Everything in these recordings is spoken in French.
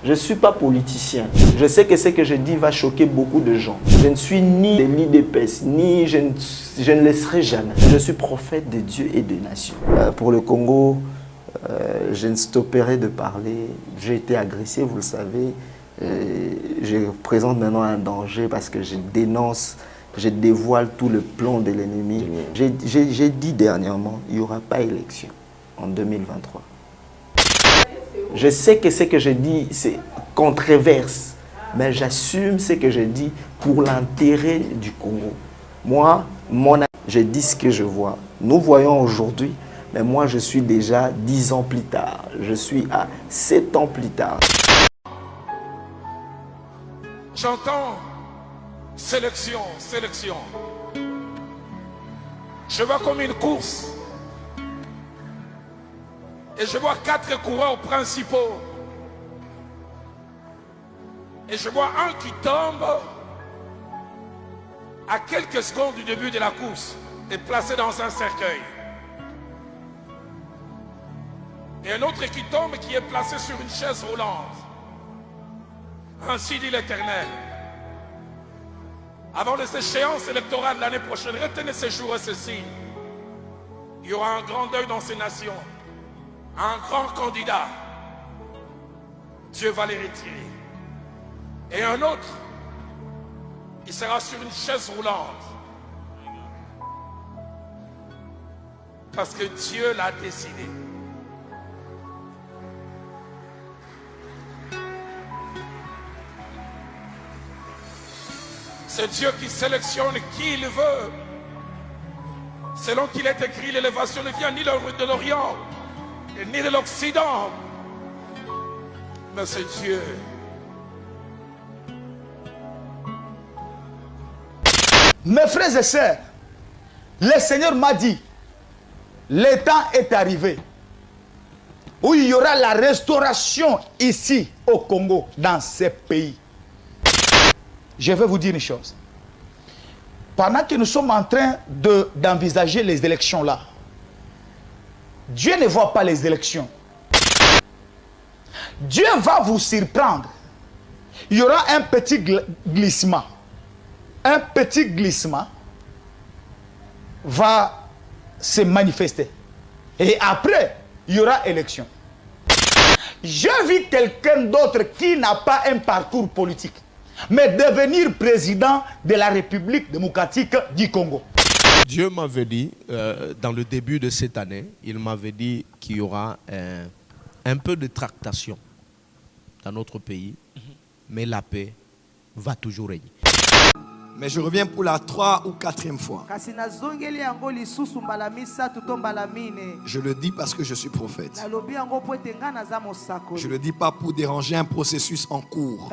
Je ne suis pas politicien. Je sais que ce que je dis va choquer beaucoup de gens. Je ne suis ni des l'IDPS, ni je ne le serai jamais. Je suis prophète de Dieu et des nations. Pour le Congo, je ne stopperai de parler. J'ai été agressé, vous le savez. Je présente maintenant un danger parce que je dénonce, je dévoile tout le plan de l'ennemi. J'ai dit dernièrement, il n'y aura pas élection en 2023. Je sais que ce que je dis, c'est controverse, mais j'assume ce que je dis pour l'intérêt du Congo. Moi, je dis ce que je vois. Nous voyons aujourd'hui, mais moi je suis déjà 10 ans plus tard. Je suis à 7 ans plus tard. J'entends sélection, sélection. Je vois comme une course. Et je vois 4 coureurs principaux. Et je vois un qui tombe à quelques secondes du début de la course et placé dans un cercueil. Et un autre qui tombe qui est placé sur une chaise roulante. Ainsi dit l'Éternel. Avant les échéances électorales l'année prochaine, retenez ces jours et ceci. Il y aura un grand deuil dans ces nations. Un grand candidat. Dieu va les retirer. Et un autre, il sera sur une chaise roulante. Parce que Dieu l'a décidé. C'est Dieu qui sélectionne qui il veut. Selon qu'il est écrit, l'élévation ne vient ni de l'Orient, ni de l'Occident. Mais c'est Dieu. Mes frères et sœurs, le Seigneur m'a dit, le temps est arrivé où il y aura la restauration ici au Congo, dans ces pays. Je vais vous dire une chose. Pendant que nous sommes en train d'envisager les élections là, Dieu ne voit pas les élections. Dieu va vous surprendre. Il y aura un petit glissement. Un petit glissement va se manifester. Et après, il y aura élection. Je vis quelqu'un d'autre qui n'a pas un parcours politique, mais devenir président de la République démocratique du Congo. Dieu m'avait dit, dans le début de cette année, il m'avait dit qu'il y aura un peu de tractation dans notre pays, mais la paix va toujours régner. Mais je reviens pour la 3e ou 4e fois. Je le dis parce que je suis prophète. Je ne le dis pas pour déranger un processus en cours.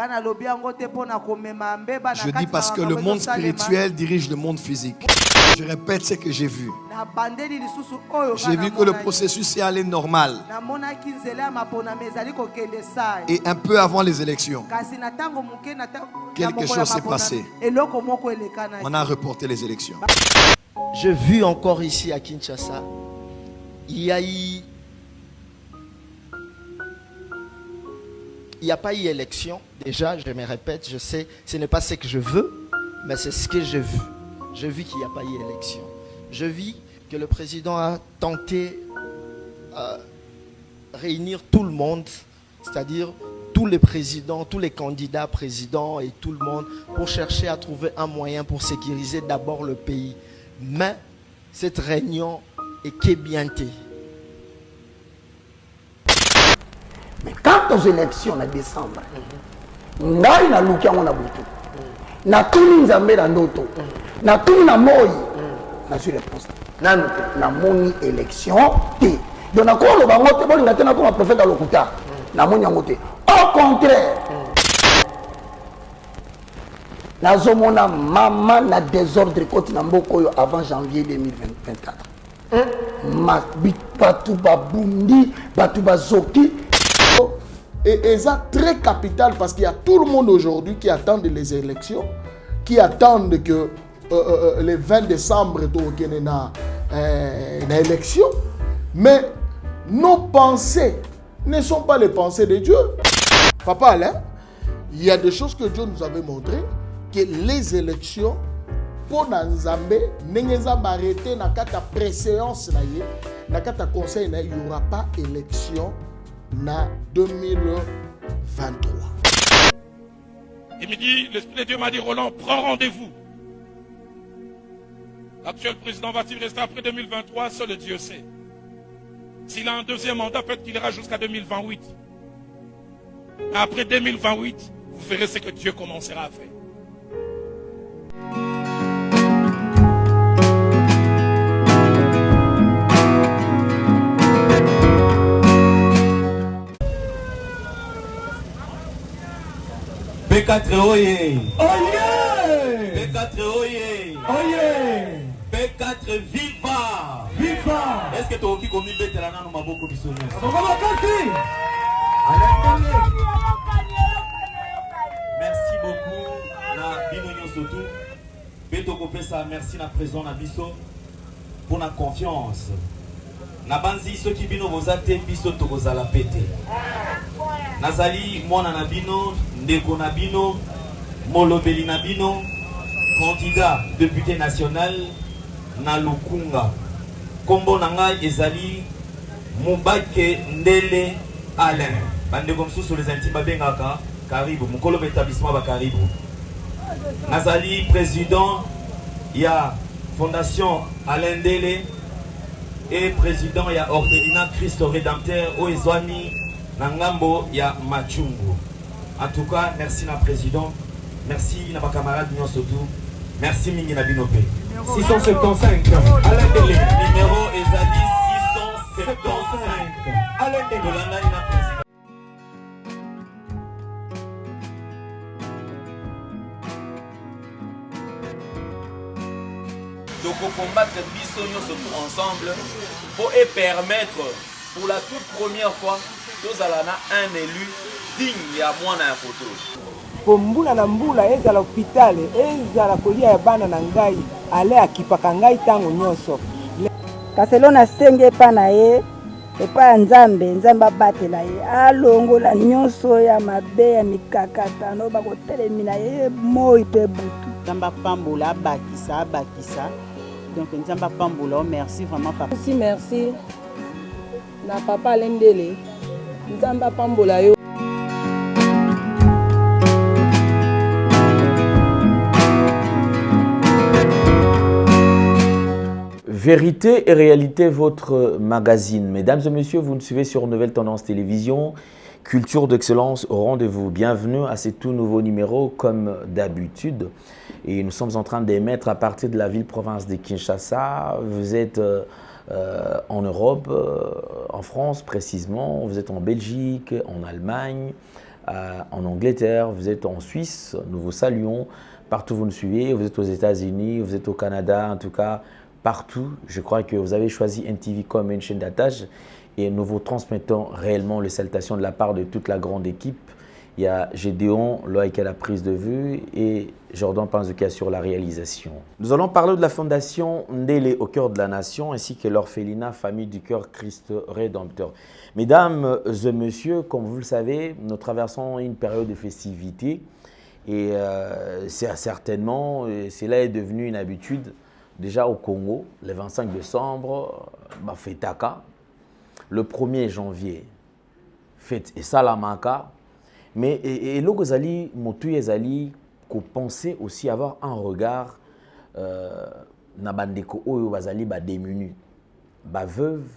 Je dis parce que le monde spirituel dirige le monde physique. Je répète ce que j'ai vu. J'ai vu que le processus est allé normal. Et un peu avant les élections, quelque chose s'est passé. On a reporté les élections. J'ai vu encore ici à Kinshasa, il n'y a pas eu élection. Déjà, je me répète, je sais, ce n'est pas ce que je veux, mais c'est ce que j'ai vu. J'ai vu qu'il n'y a pas eu élection. Je vis que le président a tenté de réunir tout le monde, c'est-à-dire tous les présidents, tous les candidats présidents et tout le monde pour chercher à trouver un moyen pour sécuriser d'abord le pays. Mais cette réunion est qu'ébientée. Mais quant aux élections en décembre, ngai na lukia mona butu. Na tuni nzambe na ndoto. Na tuni na moi. Na sur réponse. Na moni élection té. Donc na ko lo bango té bolinga té na ko prophète lokuta. Na moni yango té. Au contraire, nazomona mama na désordre côté na mboko avant janvier 2024. Batu babundi, batu bazoki. Et ça très capital parce qu'il y a tout le monde aujourd'hui qui attend les élections, qui attendent que le 20 décembre il y ait une élection. Mais nos pensées ne sont pas les pensées de Dieu. Papa Alain, il y a des choses que Dieu nous avait montrées, que les élections, pour Nzambe, Nzambe arrêté dans la préséance, dans le conseil, il n'y aura pas d'élection en 2023. Il me dit, l'Esprit de Dieu m'a dit, Roland, prends rendez-vous. L'actuel président va-t-il rester après 2023? Seul Dieu sait. S'il a un deuxième mandat, peut-être qu'il ira jusqu'à 2028. Mais après 2028, vous verrez ce que Dieu commencera à faire. P4 oye! Oye! P4 oye! Oye! P4 viva! Viva! Est-ce que tu as oublié comme il est là dans ma bouche de sonner? Merci beaucoup na bino nyoso tout. Beto kopesa merci na présent na biso pour la confiance. Na banzi soki bino bozate biso tokozala pete. Nazali mwana na bino, ndeko na bino, molobeli na bino, candidat député national na Lukunga. Kombo na ngai ezali Mubake Ndele Alain. Bandeko msusu les intimes babengaka karibu mukolo établissement ba karibu. Nazali président ya Fondation Alain Ndele et président ya Orphelinat Christ Rédempteur au ezwani Nangambo ya Machungu. En tout cas, merci na président, merci na ba camarade nyonso tout. Merci mingi na binope. 675 Alain Ndele numéro ezali 675 Alain Ndele na président. Donc combattre biso surtout ensemble pour permettre pour la toute première fois nous allons un élu digne à moi na photo. Pour mbula na mbula ezala hôpital ezala kolia ya bana na ngai ale akipaka ngai tango nyonso. Kaselo na senge pa na ye epa nzambe nzambe abatela ye alongola nyonso ya mabe ya mikakata no bakotelemina ye moi pe butu. Nzamba pambola bakisa bakisa. Donc nzamba pambola merci vraiment papa. Aussi merci na papa Lendele nzamba pambola yo. Vérité et réalité, votre magazine. Mesdames et messieurs, vous nous suivez sur Nouvelle Tendance Télévision. Culture d'excellence au rendez-vous. Bienvenue à ce tout nouveau numéro comme d'habitude. Et nous sommes en train d'émettre à partir de la ville-province de Kinshasa. Vous êtes en Europe, en France précisément. Vous êtes en Belgique, en Allemagne, en Angleterre. Vous êtes en Suisse. Nous vous saluons. Partout vous nous suivez. Vous êtes aux États-Unis, vous êtes au Canada, en tout cas partout. Je crois que vous avez choisi NTV comme une chaîne d'attache. Et nous vous transmettons réellement les salutations de la part de toute la grande équipe. Il y a Gédéon, Loïc à la prise de vue et Jordan Panzuka sur la réalisation. Nous allons parler de la fondation Ndele au cœur de la nation ainsi que l'orphelinat Famille du Cœur Christ Rédempteur. Mesdames et messieurs, comme vous le savez, nous traversons une période de festivité et certainement, cela est devenu une habitude. Déjà au Congo, le 25 décembre, Fetaka. Le 1er janvier, fête et Salamaka. Mais et l'Ogozali, Motu Zali, qu'on pensait aussi avoir un regard na bandeko oyo bazali ba démuni, ba veuve,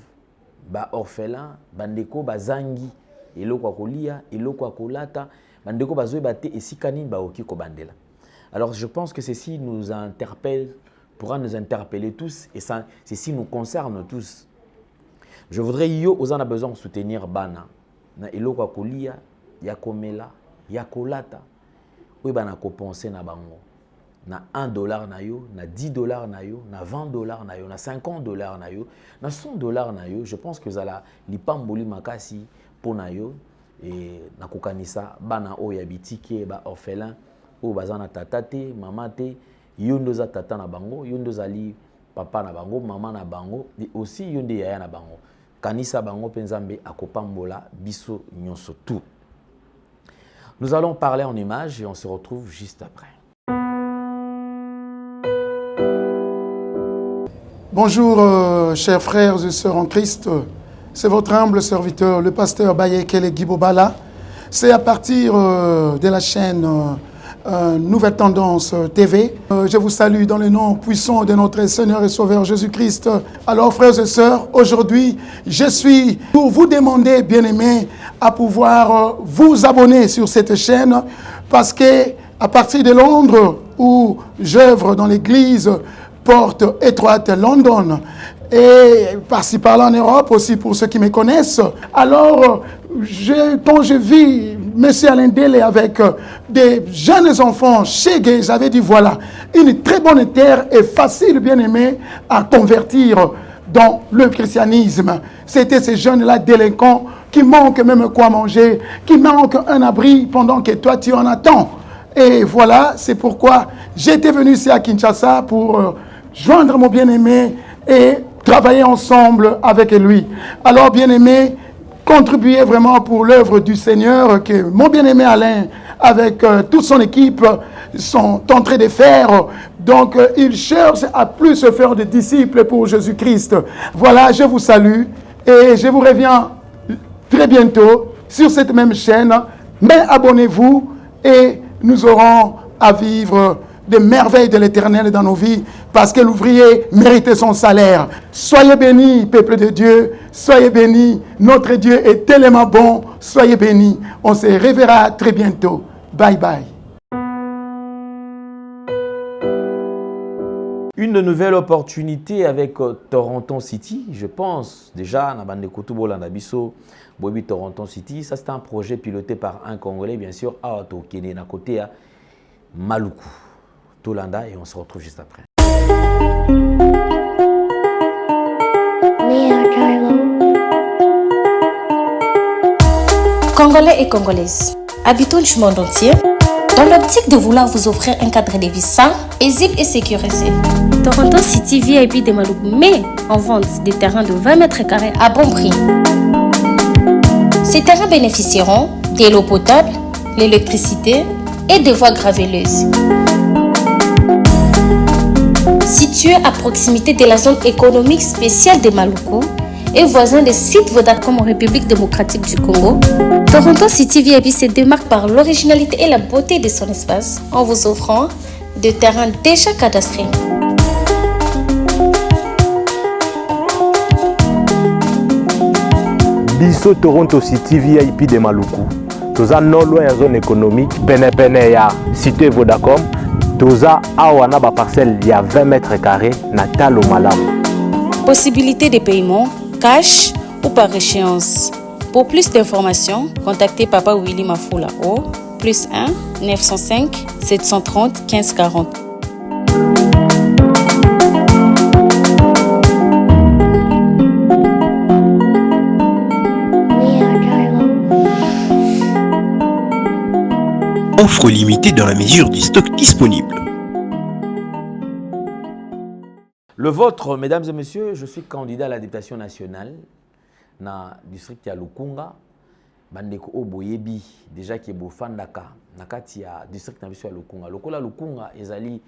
ba orphelin, bandeko bazangi, eloko kolia, eloko kolata, bandeko bazoe bate esikani ba oki ko bandela. Alors je pense que ceci nous interpelle, pourra nous interpeller tous et ça, ceci nous concerne tous. Je voudrais yo aux en a besoin de soutenir bana na eloko kolia ya komela ya kolata oui bana ko penser na bango na $1 na yo na $10 na yo na $20 na yo na $50 na yo na $100 na yo. Je pense que zala lipamboli makasi pour na yo et na kokanisa bana o ya bitike ba orphelin o bazana tatate mamate yondo za tata na bango yondo zali papa na bango mama na bango et aussi yonde yaya na bango kanisa bango penzambe akopambola biso nyonso tout. Nous allons parler en images et on se retrouve juste après. Bonjour, chers frères et sœurs en Christ. C'est votre humble serviteur, le pasteur Bayekele Guibobala. C'est à partir de la chaîne Nouvelle Tendance TV. Je vous salue dans le nom puissant de notre Seigneur et Sauveur Jésus-Christ. Alors, frères et sœurs, aujourd'hui, je suis pour vous demander, bien-aimés, à pouvoir vous abonner sur cette chaîne parce que à partir de Londres, où j'œuvre dans l'église Porte Étroite London, et par-ci par-là en Europe aussi pour ceux qui me connaissent. Alors, quand je vis M. Alain Dele avec des jeunes enfants chez Gay, j'avais dit voilà, une très bonne terre et facile, bien aimé, à convertir dans le christianisme. C'était ces jeunes-là délinquants qui manquent même quoi manger, qui manquent un abri pendant que toi tu en attends. Et voilà, c'est pourquoi j'étais venu ici à Kinshasa pour joindre mon bien-aimé et travailler ensemble avec lui. Alors, bien-aimé, contribuez vraiment pour l'œuvre du Seigneur que mon bien-aimé Alain, avec toute son équipe, sont en train de faire. Donc, il cherche à plus se faire de disciples pour Jésus-Christ. Voilà, je vous salue et je vous reviens très bientôt sur cette même chaîne. Mais abonnez-vous et nous aurons à vivre des merveilles de l'Éternel dans nos vies, parce que l'ouvrier mérite son salaire. Soyez bénis, peuple de Dieu, soyez bénis, notre Dieu est tellement bon, soyez bénis. On se reverra très bientôt. Bye bye. Une nouvelle opportunité avec Toronto City, je pense. Déjà, na bande Kutubo Landabiso, Bobi Toronto City, ça c'est un projet piloté par un Congolais, bien sûr, à Kene, à côté à Maluku. Tolanda, et on se retrouve juste après. Congolais et Congolaises, habitants du monde entier, dans l'optique de vouloir vous offrir un cadre de vie sain, paisible et sécurisé, Toronto City VIP de Maluku met en vente des terrains de 20 mètres carrés à bon prix. Ces terrains bénéficieront de l'eau potable, l'électricité et des voies gravelleuses. Situé à proximité de la zone économique spéciale de Maluku et voisin des sites Vodacom en République démocratique du Congo, Toronto City VIP se démarque par l'originalité et la beauté de son espace en vous offrant des terrains déjà cadastrés. Biso Toronto City VIP de Maluku. Toza non loin en zone économique, pene ya cité Vodacom. Toza awana ba parcelle il y a 20 mètres carrés na talo malamu. Possibilité de paiement, cash ou par échéance. Pour plus d'informations, contactez Papa Willy Mafula au +1 905 730 15 40. Offre limitée dans la mesure du stock disponible. Le vôtre, mesdames et messieurs, je suis candidat à la députation nationale dans le district de Lukunga. Bandeko Oboyebi, déjà qui est Bofandaka, nakati ya district na Lukunga. Lokola Lukunga, ezali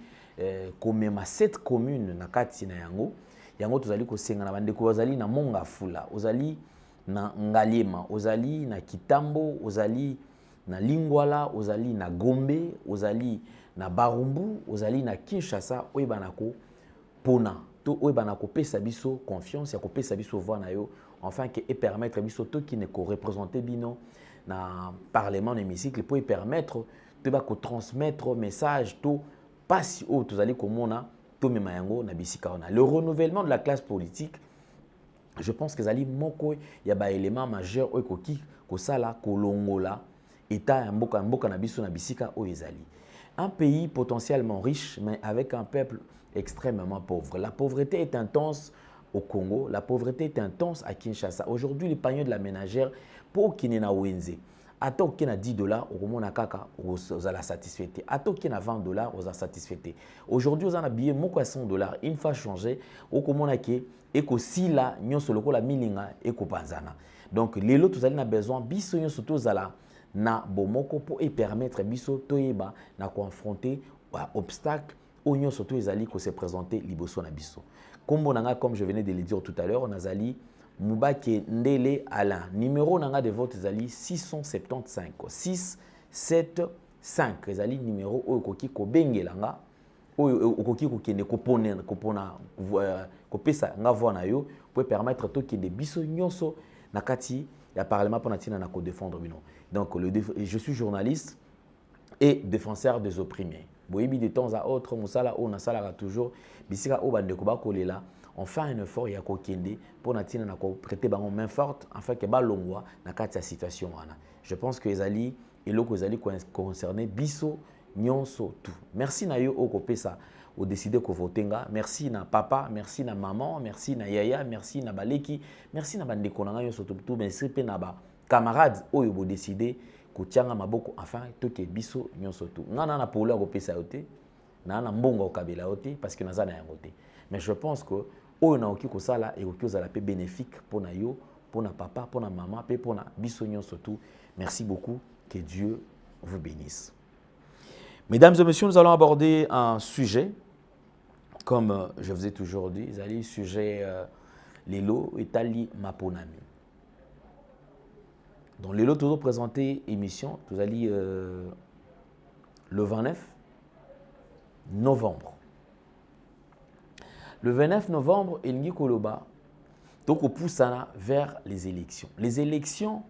komema 7 communes nakati na yango. Yango tozali kosenga na bandeko ozali na Mongafula, ozali na Ngaliema, ozali na Kitambo, ozali na Lingwala, ozali na Gombe, ozali na Barumbu, ozali na Kinshasa, oyebanako pona to oyebanako pesa biso confiance ya ko pesa biso voix na yo, enfin que et permettre biso to qui ne ko représenter bino na parlement hémicycle pour permettre de ba ko transmettre message to pasi o tozali komona to mema yango na bisika ona. Le renouvellement de la classe politique, je pense que zali moko ya ba élément majeur okoki ko sala kolongola État mboka na biso na bisika o ezali. Un pays potentiellement riche, mais avec un peuple extrêmement pauvre. La pauvreté est intense au Congo, la pauvreté est intense à Kinshasa. Aujourd'hui, le panier de la ménagère, pour qui n'est na Wenze, attends qu'il y a $10, au moins kaka, aux la satisfait. Attends qu'il y a $20, aux a satisfait. Aujourd'hui, aux a billet mon $100, une fois changé, au komona ke eko sila nyon solo la milinga eko panzana. Donc les lots vous allez na besoin biso nyon surtout zala na bomoko pour et permettre biso toyeba na confronter obstacle oignon surtout ezali ko se présenter liboso na biso. Kombo nanga comme je venais de le dire tout à l'heure, nazali Mubake Ndele Alain. Numéro nanga de vote ezali 675 675 ezali numéro oyo koki ko bengelanga oyo okoki ko kende ko pona ko pesa nga voix na yo pour permettre to kende biso nyonso na kati ya parlement pour natina na ko défendre bino. Donc je suis journaliste et défenseur des opprimés. Boyebi de temps à autre musala o na sala toujours bisika o bande ko ba kolela. On fait un effort ya ko kende pour natina na ko prêter bango main forte afin que ba longwa na kati ya situation wana. Je pense que ezali eloko ezali concerné biso nyonso tout. Merci na yo o ko pesa o décider ko votenga. Merci na papa, merci na maman, merci na yaya, merci na baleki, merci na bande ko na nyonso tout, merci pe na ba camarades oyo bo décider ko tianga maboko afin to ke biso nyonso tout. Ngana na polo ko pesa yote, na mbongo kabela yote parce que nazana yango te. Mais je pense que oyo na oki ko sala et oki ozala pe bénéfique pour na yo, pour na papa, pour na maman, pe pour na biso nyonso tout. Merci beaucoup, que Dieu vous bénisse. Mesdames et messieurs, nous allons aborder un sujet, comme je vous ai toujours dit, le sujet Lelo Etali Maponami. Donc Lelo toujours présenté émission, vous allez le 29 novembre. Le 29 novembre, il y a Koloba, donc on pousse vers les élections. Les élections,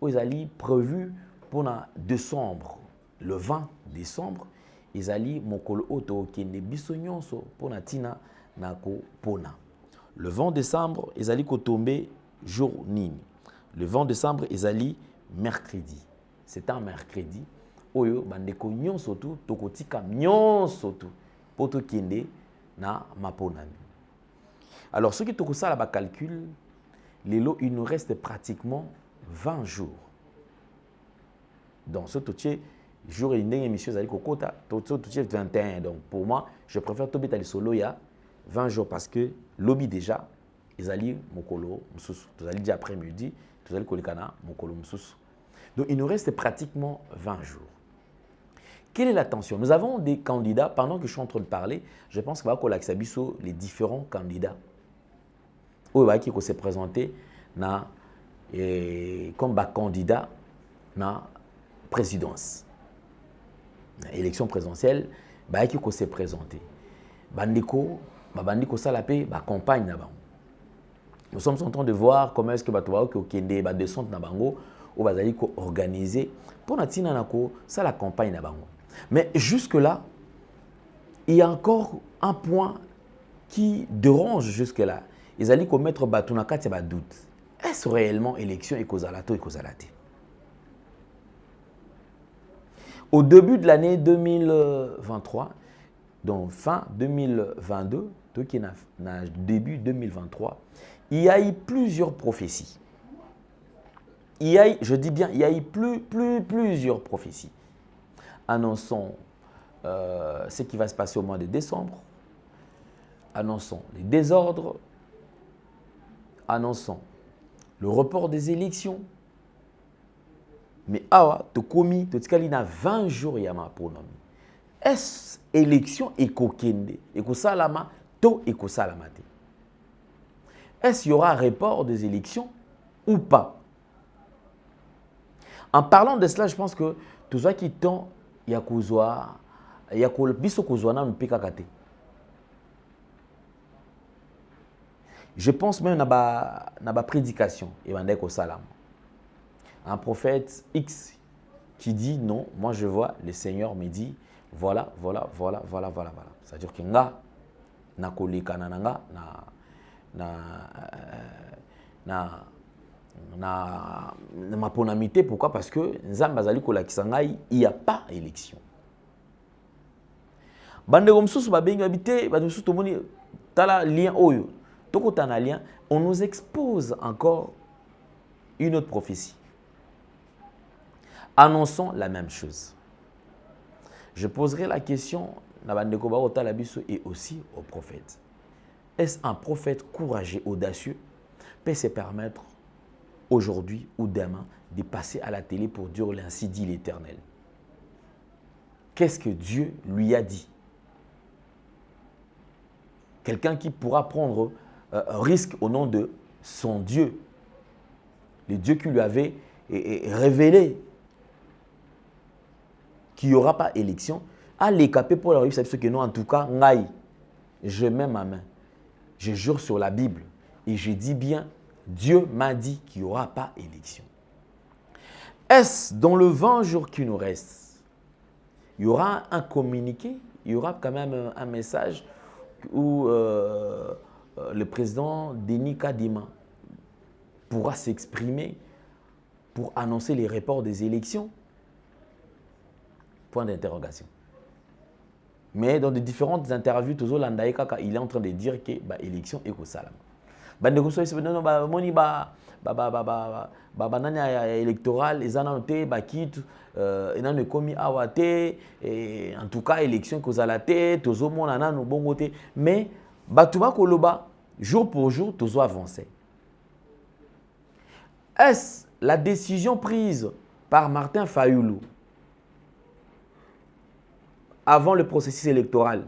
ils allaient prévues pour le décembre. Le 20 décembre, ils allaient mokolo auto kende bisonyonso pour natina nako pona. Le 20 décembre, ils allaient tomber jour nini. Le 20 décembre, ils allaient mercredi. C'est un mercredi. Oyo bandeko nyonso tout tokotika nyonso tout pour to kende na maponami. Alors ce qui toko ça là calcul, lelo il nous reste pratiquement 20 jours. Donc ce totier jour et une émission zali kokota totier 21. Donc pour moi, je préfère tobeta le solo ya 20 jours parce que lobby déjà ezali mokolo mususu. Tozali déjà après-midi, tozali kolikana mokolo mususu. Donc il nous reste pratiquement 20 jours. Quelle est la tension? Nous avons des candidats, pendant que je suis en train de parler, je pense qu'on va biso les différents candidats. Qui s'est présenté comme candidat na présidence. Élection présidentielle, qui s'est présenté. Bandiko salapé, campagne na bango. Nous sommes en train de voir comment est-ce que batoba qui okende ba descente na bango ou bazali ko organiser pour natina nako ça la campagne na bango. Mais jusque-là, il y a encore un point qui dérange jusque-là. Ils allaient commettre Batunaka Tiaba doute. Est-ce réellement élection et causalato et causalate? Au début de l'année 2023, donc fin 2022, début 2023, il y a eu plusieurs prophéties. Je dis bien, il y a eu plusieurs prophéties. Annonçons ce qui va se passer au mois de décembre, annonçons les désordres, annonçons le report des élections. Mais awa, tu commis, tu as 20 jours yama pour nommer. Est-ce élection ekokende, ekosalama, to ekosalamate? Est-ce qu'il y aura report des élections ou pas? En parlant de cela, je pense que tout ça qui tend ya kozwa ya biso kozwa na mpeka kate. Je pense même na ba prédication et bande ko salam. Un prophète X qui dit non, moi je vois le Seigneur me dit voilà. C'est-à-dire que nga na koleka na nga na maponamité. Pourquoi? Parce que nzambe azali kolakisa ngai il n'y a pas élection. Bande comme sous babengi habité ba sous to moni tala lien oyo toko tana lien, on nous expose encore une autre prophétie. Annonçons la même chose. Je poserai la question na bande ko ba otala biso et aussi au prophète. Est-ce un prophète courageux, audacieux peut se permettre aujourd'hui ou demain de passer à la télé pour dire ainsi dit l'Éternel. Qu'est-ce que Dieu lui a dit? Quelqu'un qui pourra prendre un risque au nom de son Dieu. Le Dieu qui lui avait révélé qu'il n'y aura pas élection. À l'écapé pour la réussite, ce que non, en tout cas, je mets ma main. Je jure sur la Bible. Et je dis bien, Dieu m'a dit qu'il n'y aura pas élection. Est-ce dans le 20 jours qui nous reste, il y aura un communiqué, il y aura quand même un message où le président Denis Kadima pourra s'exprimer pour annoncer les reports des élections? Point d'interrogation. Mais dans de différentes interviews, il est en train de dire que l'élection est au salam. Électoral, ils ont été en tout cas, élection que vous avez mais jour pour jour, tous avancé. Est-ce la décision prise par Martin Fayoulou avant le processus électoral?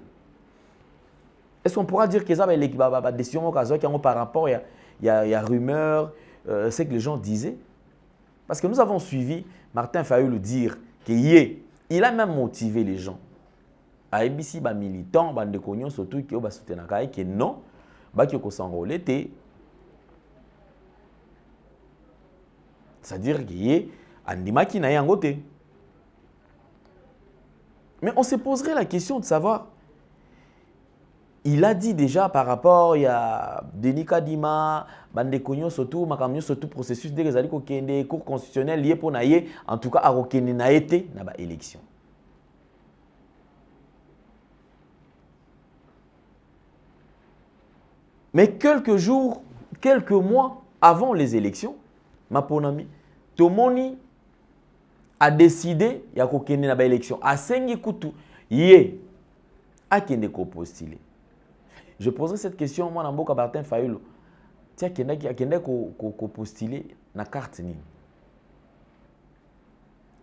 Est-ce qu'on pourra dire que ça la décision par rapport, il y a rumeur, c'est que les gens disaient? Parce que nous avons suivi Martin Fayoulou dire qu'il a même motivé les gens. À ABC, les militants, les cognos, surtout qui ont soutenu que non, qui ont s'enrôler. C'est-à-dire qu'il y a un débat qui n'a pas. Mais on se poserait la question de savoir, il a dit déjà par rapport, il y a Denis Kadima, Bandekonyo, surtout, Makamyo, surtout, processus de cours constitutionnel lié pour naïe, en tout cas, à Rokene na été, na ba élection. Mais quelques jours, quelques mois avant les élections, Maponami, Tomoni a décidé ya kokende na ba élection. A sengi kutu yé a kende ko postuler. Je poserai cette question moi Namboka Martin Fayoulou. Tia kende ko postuler na carte nini.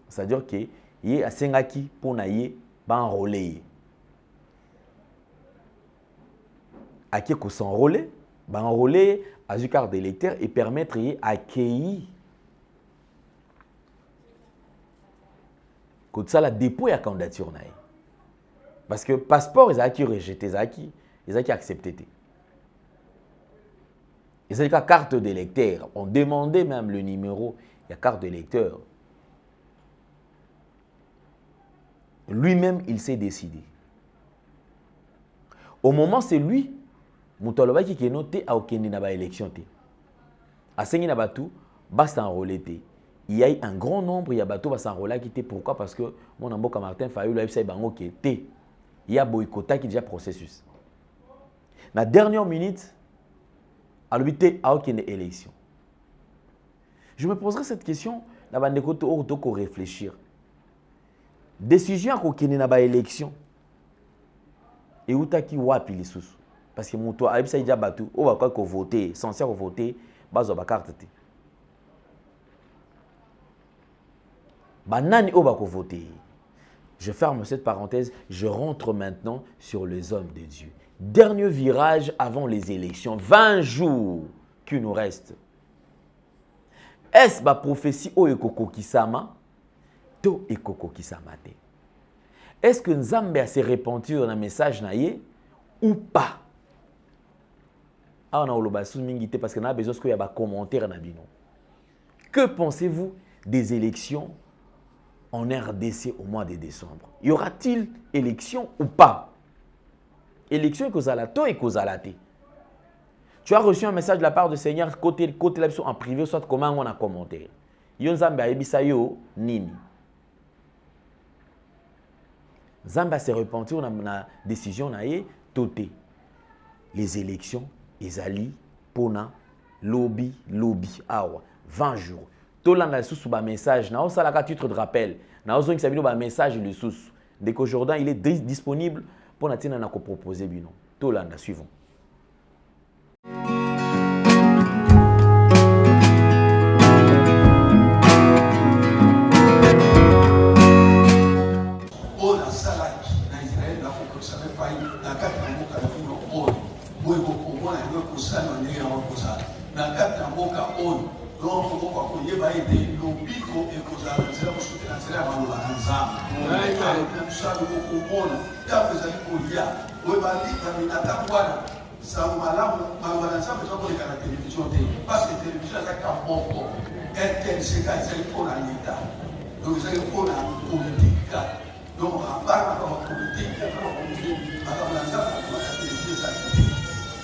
C'est-à-dire que yé a sengaki pour na yé ba enrôler. A qui ko s'enrôler, ba enrôler à une carte d'électeur et permettre yé accueillir que ça la dépôt et la candidature. Parce que le passeport, ils ont qui rejeté, ils ont qui accepté. Ils ont la carte d'électeur. On demandait même le numéro de la carte d'électeur. Lui-même, il s'est décidé. Au moment, c'est lui, Moutaloba qui est noté à aucune élection. À Sengi Nabatou, basta enrôler. Il y a un grand nombre, il y a bateau qui s'enrôler qui était. Pourquoi? Parce que mon amboka Martin Fayoulou a eu il y a boycotté qui déjà processus. La dernière minute, à l'habité à aucune élection. Je me poserai cette question, la bande de côté au réfléchir. Décision à aucune élection. Et où t'as qui wapi les sous? Parce que mon toit a eu déjà bateau, on va quoi voter, censé voter, base de carte. Banani obako voter. Je ferme cette parenthèse, je rentre maintenant sur les hommes de Dieu. Dernier virage avant les élections, 20 jours qui nous restent. Est-ce la prophétie o ekoko kisama to ekoko kisama te? Est-ce que Nzambe a se répandu dans un message naïe ou pas? Ah, on a oloba sous mingité parce qu'on a besoin qu'il y a des commentaires na bino. Que pensez-vous des élections en RDC au mois de décembre? Y aura-t-il élection ou pas? Élection et kozalato et kozalate. Tu as reçu un message de la part du Seigneur côté en privé, soit comment on a commenté. Yon Zamba ebisa yo nini. Zamba s'est repenti, on a une décision naie toté. Les élections, ezali pona lobby awa 20 jours. Tolanda sous ba message na osalaka titre de rappel na ozongi sabino ba message le sous dès qu'aujourd'hui il est disponible pour natina na ko proposer bino. Tolanda suivons. basalaki na Israël na kokosana pai na kati na mboka ya bino oyo boye bokomona yango ekosala ndenge yango ekozala na kati na mboka oyo donc okoka koyeba ete lobiko ekozala na nzela mosusu na nzela ya maloba na nzambe na bisabi bokomona ntango ezali kolia boye balibami na ntango wana sango malamu maloba na nzambe eza koleka na televizio te parce que televizio ezalaka moko RTNCK ezali mpona leta donc ezali mpona politika donc apart makambo ya politike makambo na nzambe na televizio ezali te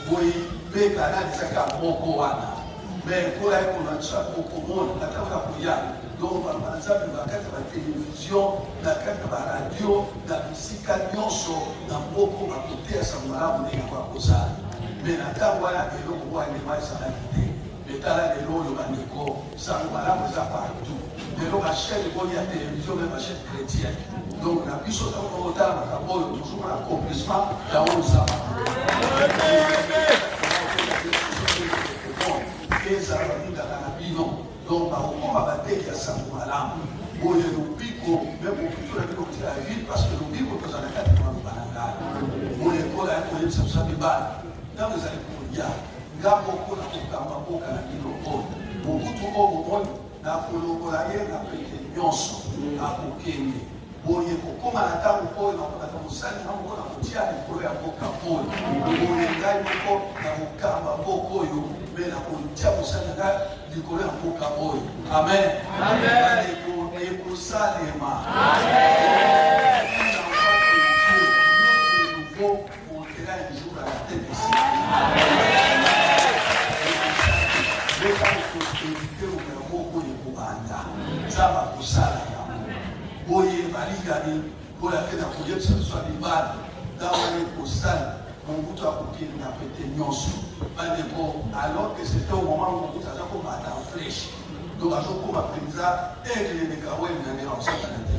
boye mpe kanali ezalaka moko wana mais kola ekolakisa kokomona na ntango ya koya donc makambo na nzambe bakati ya batelevizio na kati ya baradio na bisika nyonso na moko bakoteya sango malamu ndenge yango akozala mais na ntango wana eloko wana elema ezalaki te metala lelo oyo bandeko sango malamu eza partout lelo bachaine oyo ya télévision me bachaine chrétienne donc na biso ntango tokotala makambo oyo tozomona accomplissement ya oyo ozama ezala balingaka na bino donc bakokoma bateki ya sango malamu boye lobiko me bokito na bino kotika ya ville parce que lobiko tozala kati na maloba na ngai boye ekola ya koyebisa biso mibali ntango ezali kolia nga moko na kokamba mboka na bino oyo mokutu oyo bomoni na kolongola ye na pete nyonso akokende boye kokoma na ntango oyo nakonaka mosali na moko na kotia likolo ya mboka oyo boye ngai moko na kokamba mboka oyo me na kotia mosali na ngai likolo ya mboka oyo amen ekosalema montera un jour à la tête ici nzambe akosala yango boye balingani boye akenda koyebisa biso ya libala ntango ekosala mongutu akokende na pete nyonso bandeko alors que c'était au moment où mongutu aza komata en flèche donc azokoma mpenza eleleka wene na ndenge akosakana te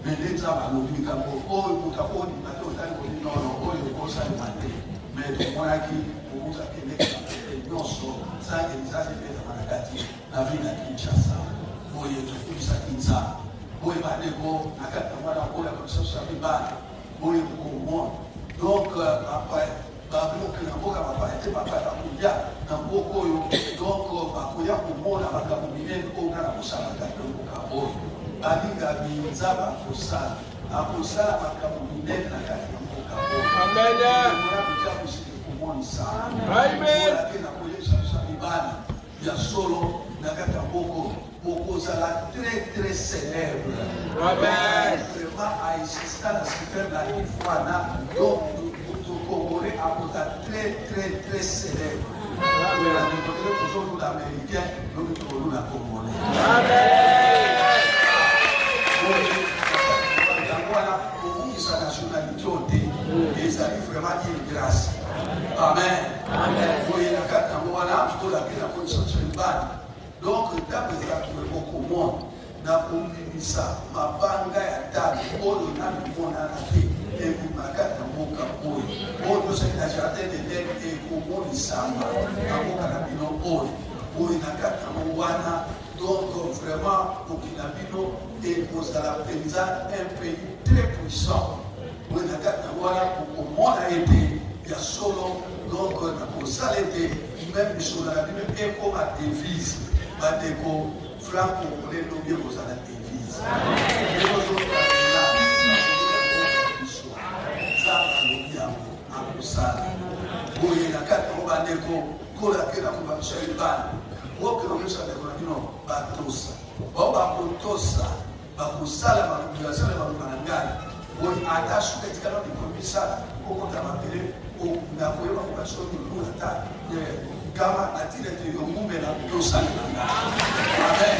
mais nde nzambe alobi likambo oyo moto akodima te otali koli nono oyo ekosalema te mais tomonaki mongutu akendeka na pete nyonso sange lizazi epezama na kati na ville ya Kinshasa boye tokumisaki nzambe boye bandeko na kati na mwana oyo akomisaso ya mibali boye kokomona donc après baboke na mboka bapaya te bapaya bakoya na mboka oyo donc bakoya komona makambo minene oyo nga na kosala kati na mboka oyo balingami nzambe akosala makambo minene na kati na mboka oyo komonisa olake na koyebisa biso ya mibali ya solo na kati ya mboka okozala très célèbre vraiment aesista na super na ifwana donc Congolais a très célèbre. Nous sommes américains, nous sommes congolais. Pour sa nationalité, ils arrivent vraiment une grâce. Amen. Donc, tant que ça peut beaucoup moins, na kombimisa mabanga ya tali oyo namimona na te ebimaka na mboka oyo oyo tosali na jardin de den ekomonisama na mboka na bino oyo oyo na kati yango wana donc vraiment moki na bino ekozala mpenza un pays très puissant oyo na kati yango wana okomona ete ya solo donc na kosala ete même misolo na bino ekoma devise bandeko franc congolais lobi ekozala devise akosala boye na kati yango bandeko kolake na kobakisa libala boke nokesa bandeko na bino batosa bao bakotosa bakosala bakobasala baloba na ngai boye ata suka etikala bikomisa okota mabele nakoyeba kobakisa mikula ta kama natina ete yongumela tosala na ngai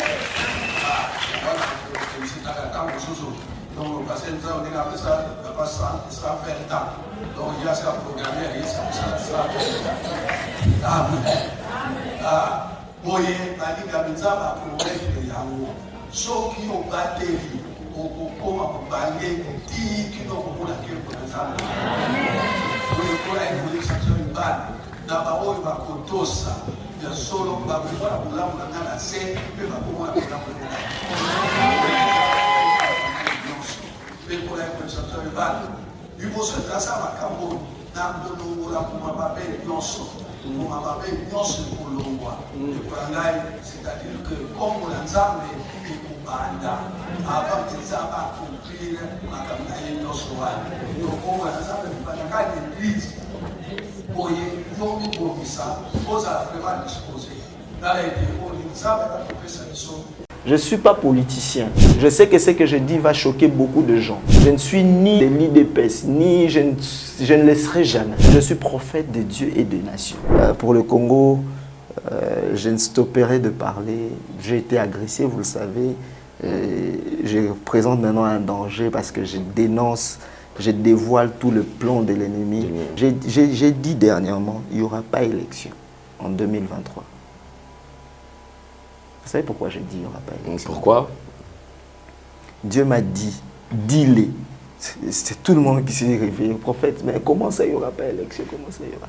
felicitaka ntango mosusu donc parce que nous avons déjà fait ça, pas 120 ans. Donc il y a ça programmé, il y a ça. Amen. Boye, Malika Mizaba, pour le Yango. Ceux qui ont battu, au bange, 10 qui n'ont pas la gueule pour les âmes. Boye, pour la évoluer, ça se fait mal. D'abord, il va compter ça. Il y a solo, il va pouvoir la scène, il va pouvoir la pour la conception de balle. Il faut se tracer à Macambo, dans le nom de la Poumababé, Nyonso, Poumababé, Nyonso pour le roi. C'est-à-dire que comme on a Nzambe, il faut banda, avant que ça va accomplir Macamnaï Nyonso. Donc on a Nzambe, il va y avoir l'église. Pour y aller, pour ça, il faut vraiment disposer. Dans les bureaux, Nzambe va trouver sa mission. Je ne suis pas politicien. Je sais que ce que je dis va choquer beaucoup de gens. Je ne suis ni des l'IDPS, ni je ne le serai jamais. Je suis prophète de Dieu et des nations. Pour le Congo, je ne stopperai de parler. J'ai été agressé, vous le savez. Je présente maintenant un danger parce que je dénonce, je dévoile tout le plan de l'ennemi. J'ai dit dernièrement, il n'y aura pas élection en 2023. Vous savez pourquoi j'ai dit qu'il n'y aura pas élection? Pourquoi? Dieu m'a dit, dis-les. C'est tout le monde qui s'est réveillé, le prophète, mais comment ça, il n'y aura pas élection? Comment ça, il y aura?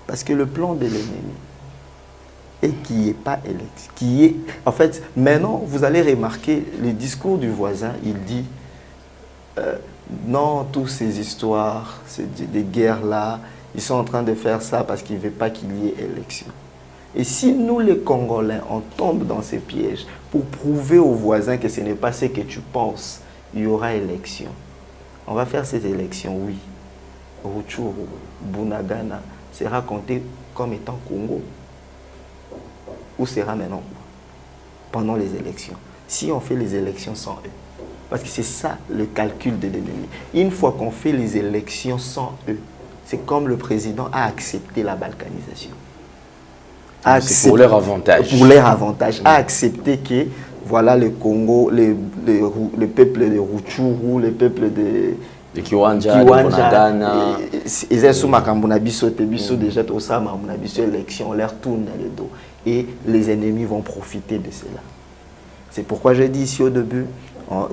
Parce que le plan de l'ennemi est qu'il n'y ait pas élection. En fait, maintenant, vous allez remarquer, le discours du voisin, il dit, non, toutes ces histoires, des guerres-là, ils sont en train de faire ça parce qu'ils ne veulent pas qu'il y ait élection. Et si nous, les Congolais, on tombe dans ces pièges pour prouver aux voisins que ce n'est pas ce que tu penses, il y aura élection. On va faire cette élection, oui. Rutshuru, Bunagana sera compté comme étant Congo. Où sera maintenant pendant les élections? Si on fait les élections sans eux. Parce que c'est ça le calcul de l'ennemi. Une fois qu'on fait les élections sans eux, c'est comme le président a accepté la balkanisation. C'est pour leur avantage. Pour leur avantage. A accepté que voilà le Congo, le peuple de Rutshuru, le peuple de Kiwanja, de Bunagana. Ils sont déjà tout ça, l'élection, on leur tourne le dos. Et les ennemis vont profiter de cela. C'est pourquoi j'ai dit ici au début,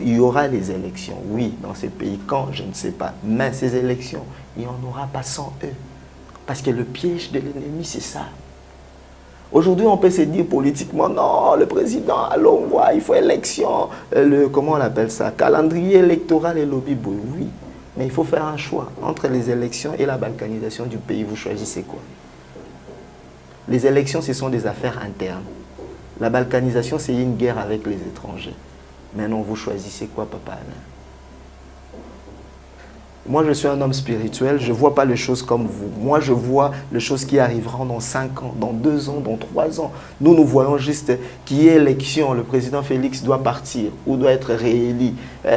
il y aura les élections, oui, dans ces pays. Quand, je ne sais pas. Mais ces élections, il n'y en aura pas sans eux. Parce que le piège de l'ennemi, c'est ça. Aujourd'hui, on peut se dire politiquement, non, le président, allons voir, il faut élection, comment on appelle ça, calendrier électoral et lobby, oui. Mais il faut faire un choix entre les élections et la balkanisation du pays. Vous choisissez quoi? Les élections, ce sont des affaires internes. La balkanisation, c'est une guerre avec les étrangers. Maintenant, vous choisissez quoi, Papa Alain? Moi, je suis un homme spirituel, je ne vois pas les choses comme vous. Moi, je vois les choses qui arriveront dans 5 ans, dans 2 ans, dans 3 ans. Nous, nous voyons juste qu'il y ait élection, le président Félix doit partir ou doit être réélu.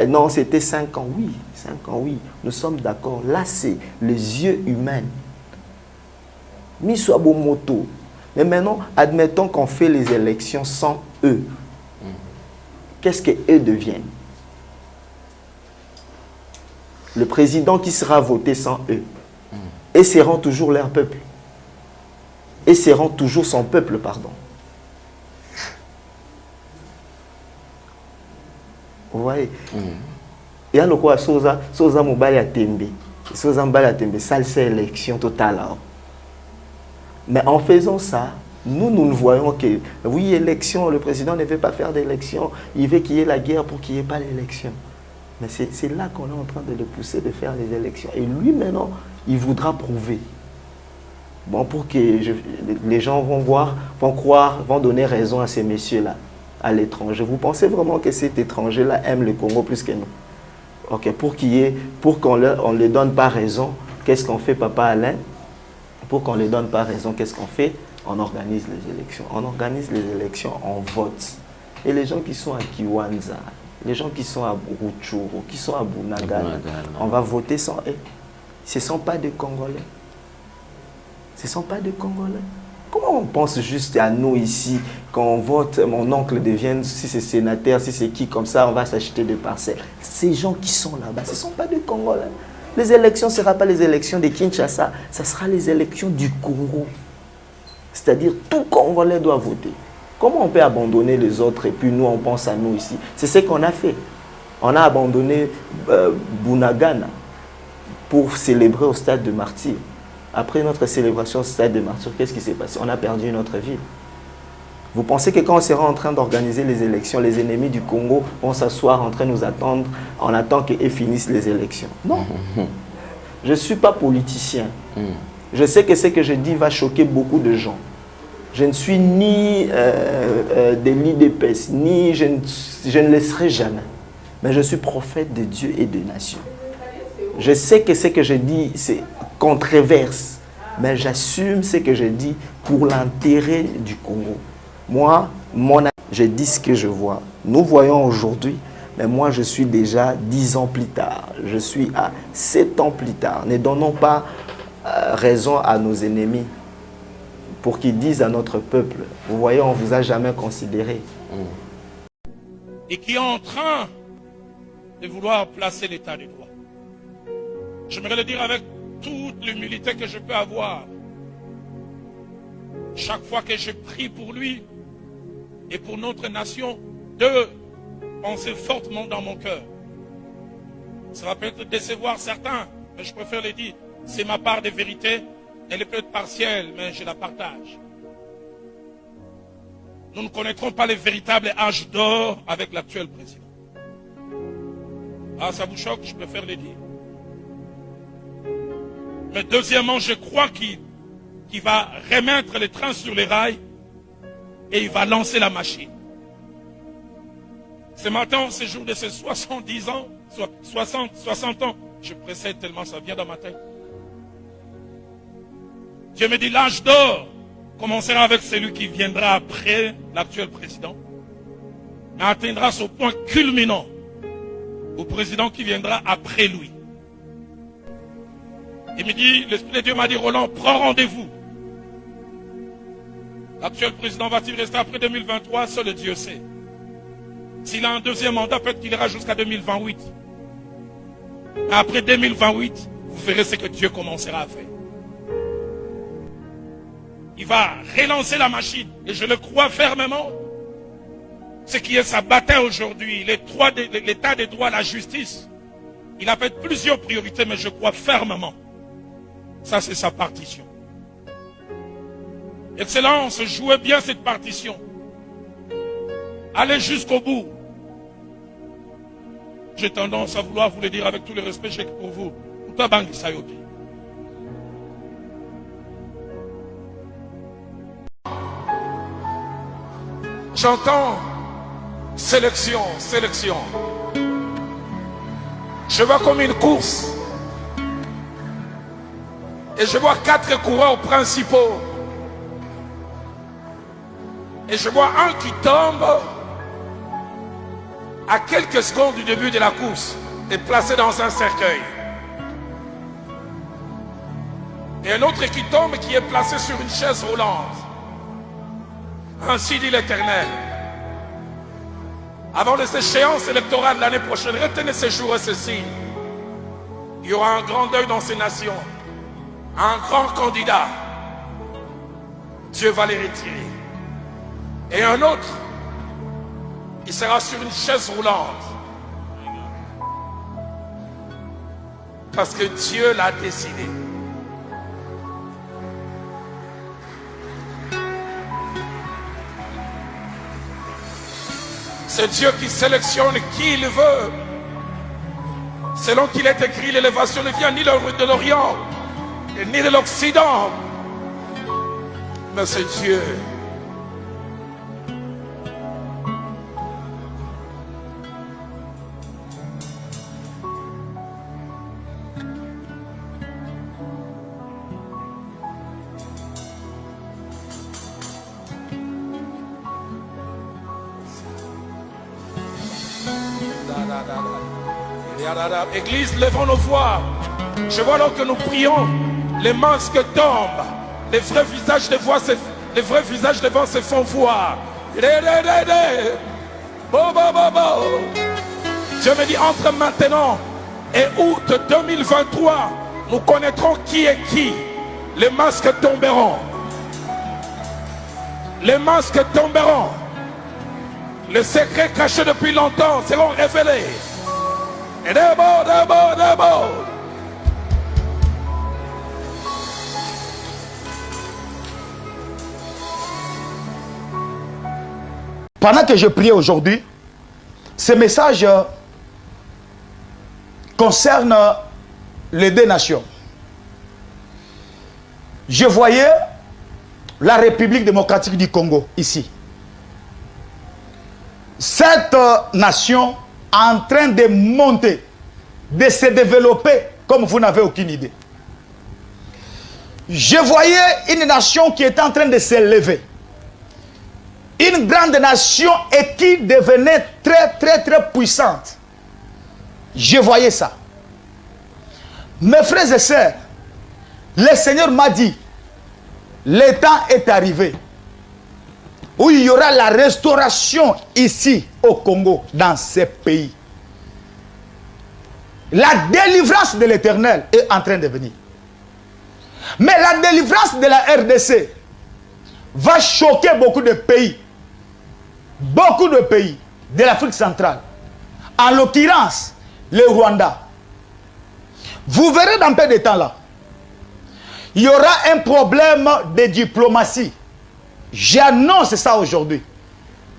Non, c'était 5 ans, oui. 5 ans, oui. Nous sommes d'accord. Là, c'est les yeux humains. Miswabo moto. Mais maintenant, admettons qu'on fait les élections sans eux. Qu'est-ce qu'eux deviennent? Le président qui sera voté sans eux. Et seront toujours leur peuple. Et seront toujours son peuple, pardon. Vous voyez? Il y a le quoi, Soza Mobali a Tembe. Soza Mobali a Tembe, ça c'est l'élection totale. Mais en faisant ça, nous ne voyons que, oui, élection, le président ne veut pas faire d'élection, il veut qu'il y ait la guerre pour qu'il n'y ait pas l'élection. Mais c'est là qu'on est en train de le pousser de faire les élections. Et lui, maintenant, il voudra prouver. Bon, pour que les gens vont voir, vont croire, vont donner raison à ces messieurs-là, à l'étranger. Vous pensez vraiment que cet étranger-là aime le Congo plus que nous? Ok, pour qu'on ne les donne pas raison, qu'est-ce qu'on fait, Papa Alain? Pour qu'on ne les donne pas raison, qu'est-ce qu'on fait? On organise les élections. On organise les élections, on vote. Et les gens qui sont à Kiwanja, les gens qui sont à Rutshuru, qui sont à Bunagana, on va voter sans eux. Ce ne sont pas des Congolais. Ce ne sont pas des Congolais. Comment on pense juste à nous ici, quand on vote, mon oncle devienne, si c'est sénateur, si c'est qui, comme ça, on va s'acheter des parcelles. Ces gens qui sont là-bas, ce ne sont pas des Congolais. Les élections ne seront pas les élections de Kinshasa, ce sera les élections du Congo. C'est-à-dire, tout Congolais doit voter. Comment on peut abandonner les autres et puis nous, on pense à nous ici? C'est ce qu'on a fait. On a abandonné Bunagana pour célébrer au stade de Martyrs. Après notre célébration au stade de Martyrs, qu'est-ce qui s'est passé? On a perdu notre ville. Vous pensez que quand on sera en train d'organiser les élections, les ennemis du Congo vont s'asseoir en train de nous attendre en attendant qu'ils finissent les élections? Non. Je ne suis pas politicien. Je sais que ce que je dis va choquer beaucoup de gens. Je ne suis ni des lits d'épaisse, ni je ne le serai jamais. Mais je suis prophète de Dieu et des nations. Je sais que ce que je dis, c'est controverse. Mais j'assume ce que je dis pour l'intérêt du Congo. Moi, je dis ce que je vois. Nous voyons aujourd'hui, mais moi je suis déjà 10 ans plus tard. Je suis à 7 ans plus tard. Ne donnons pas raison à nos ennemis pour qu'ils disent à notre peuple, vous voyez, on ne vous a jamais considéré. Et qui est en train de vouloir placer l'état de droit. J'aimerais le dire avec toute l'humilité que je peux avoir. Chaque fois que je prie pour lui et pour notre nation, deux pensées fortement dans mon cœur. Ça va peut-être décevoir certains, mais je préfère le dire. C'est ma part de vérité. Elle est peut-être partielle, mais je la partage. Nous ne connaîtrons pas le véritable âge d'or avec l'actuel président. Ah, ça vous choque, je préfère le dire. Mais deuxièmement, je crois qu'il va remettre les trains sur les rails et il va lancer la machine. Ce matin, ce jour de ses 70 ans, 60 ans, je précède tellement ça vient dans ma tête. Dieu me dit, l'âge d'or commencera avec celui qui viendra après l'actuel président, mais atteindra son point culminant au président qui viendra après lui. Il me dit, l'Esprit de Dieu m'a dit, Roland, prends rendez-vous. L'actuel président va-t-il rester après 2023? Seul Dieu sait. S'il a un deuxième mandat, peut-être qu'il ira jusqu'à 2028. Mais après 2028, vous verrez ce que Dieu commencera à faire. Il va relancer la machine. Et je le crois fermement. Ce qui est sa bataille aujourd'hui, l'état des droits, la justice. Il a fait plusieurs priorités, mais je crois fermement. Ça, c'est sa partition. Excellence, jouez bien cette partition. Allez jusqu'au bout. J'ai tendance à vouloir vous le dire avec tout le respect que j'ai pour vous. J'entends sélection, sélection. Je vois comme une course. Et je vois 4 coureurs principaux. Et je vois un qui tombe à quelques secondes du début de la course et placé dans un cercueil. Et un autre qui tombe qui est placé sur une chaise roulante. Ainsi dit l'Éternel. Avant les échéances électorales l'année prochaine, retenez ces jours et ces signes. Il y aura un grand deuil dans ces nations. Un grand candidat. Dieu va les retirer. Et un autre, il sera sur une chaise roulante. Parce que Dieu l'a décidé. C'est Dieu qui sélectionne qui il veut. Selon qu'il est écrit, l'élévation ne vient ni de l'Orient, ni de l'Occident. Mais c'est Dieu. Église, levons nos voix. Je vois alors que nous prions, les masques tombent, les vrais visages devant se font voir. Dieu me dit, entre maintenant et août 2023, nous connaîtrons qui est qui. Les masques tomberont. Les masques tomberont. Les secrets cachés depuis longtemps seront révélés. Et d'abord. Pendant que je priais aujourd'hui, ce message concerne les deux nations. Je voyais la République démocratique du Congo ici. Cette nation en train de monter, de se développer comme vous n'avez aucune idée. Je voyais une nation qui était en train de s'élever. Une grande nation et qui devenait très puissante. Je voyais ça. Mes frères et sœurs, le Seigneur m'a dit, le temps est arrivé où il y aura la restauration ici au Congo, dans ces pays. La délivrance de l'Éternel est en train de venir. Mais la délivrance de la RDC va choquer beaucoup de pays. Beaucoup de pays de l'Afrique centrale. En l'occurrence, le Rwanda. Vous verrez dans peu de temps là, il y aura un problème de diplomatie. J'annonce ça aujourd'hui.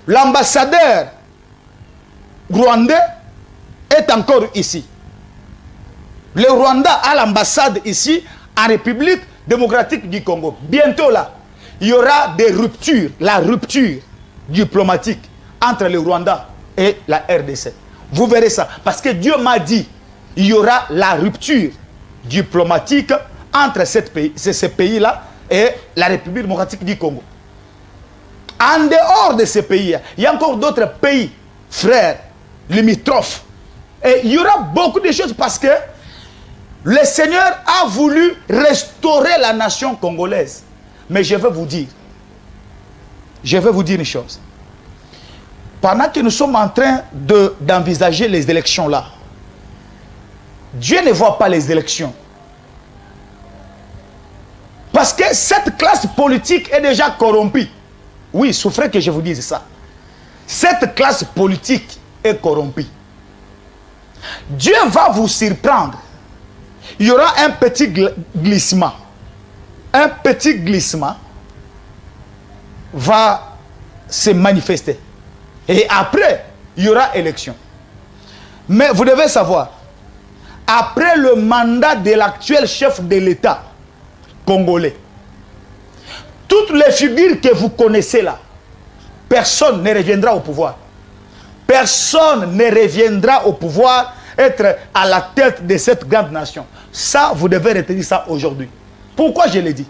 L'ambassadeur rwandais est encore ici. Le Rwanda a l'ambassade ici en République démocratique du Congo. Bientôt là, il y aura des ruptures, la rupture diplomatique entre le Rwanda et la RDC. Vous verrez ça. Parce que Dieu m'a dit, il y aura la rupture diplomatique entre ces pays-là et la République démocratique du Congo. En dehors de ces pays, il y a encore d'autres pays, frères, limitrophes. Et il y aura beaucoup de choses parce que le Seigneur a voulu restaurer la nation congolaise. Mais je vais vous dire une chose. Pendant que nous sommes en train d'envisager les élections là, Dieu ne voit pas les élections. Parce que cette classe politique est déjà corrompue. Oui, souffrez que je vous dise ça. Cette classe politique est corrompue. Dieu va vous surprendre. Il y aura un petit glissement. Un petit glissement va se manifester. Et après, il y aura élection. Mais vous devez savoir, après le mandat de l'actuel chef de l'État congolais, toutes les figures que vous connaissez là, personne ne reviendra au pouvoir. Personne ne reviendra au pouvoir être à la tête de cette grande nation. Ça, vous devez retenir ça aujourd'hui. Pourquoi je l'ai dit?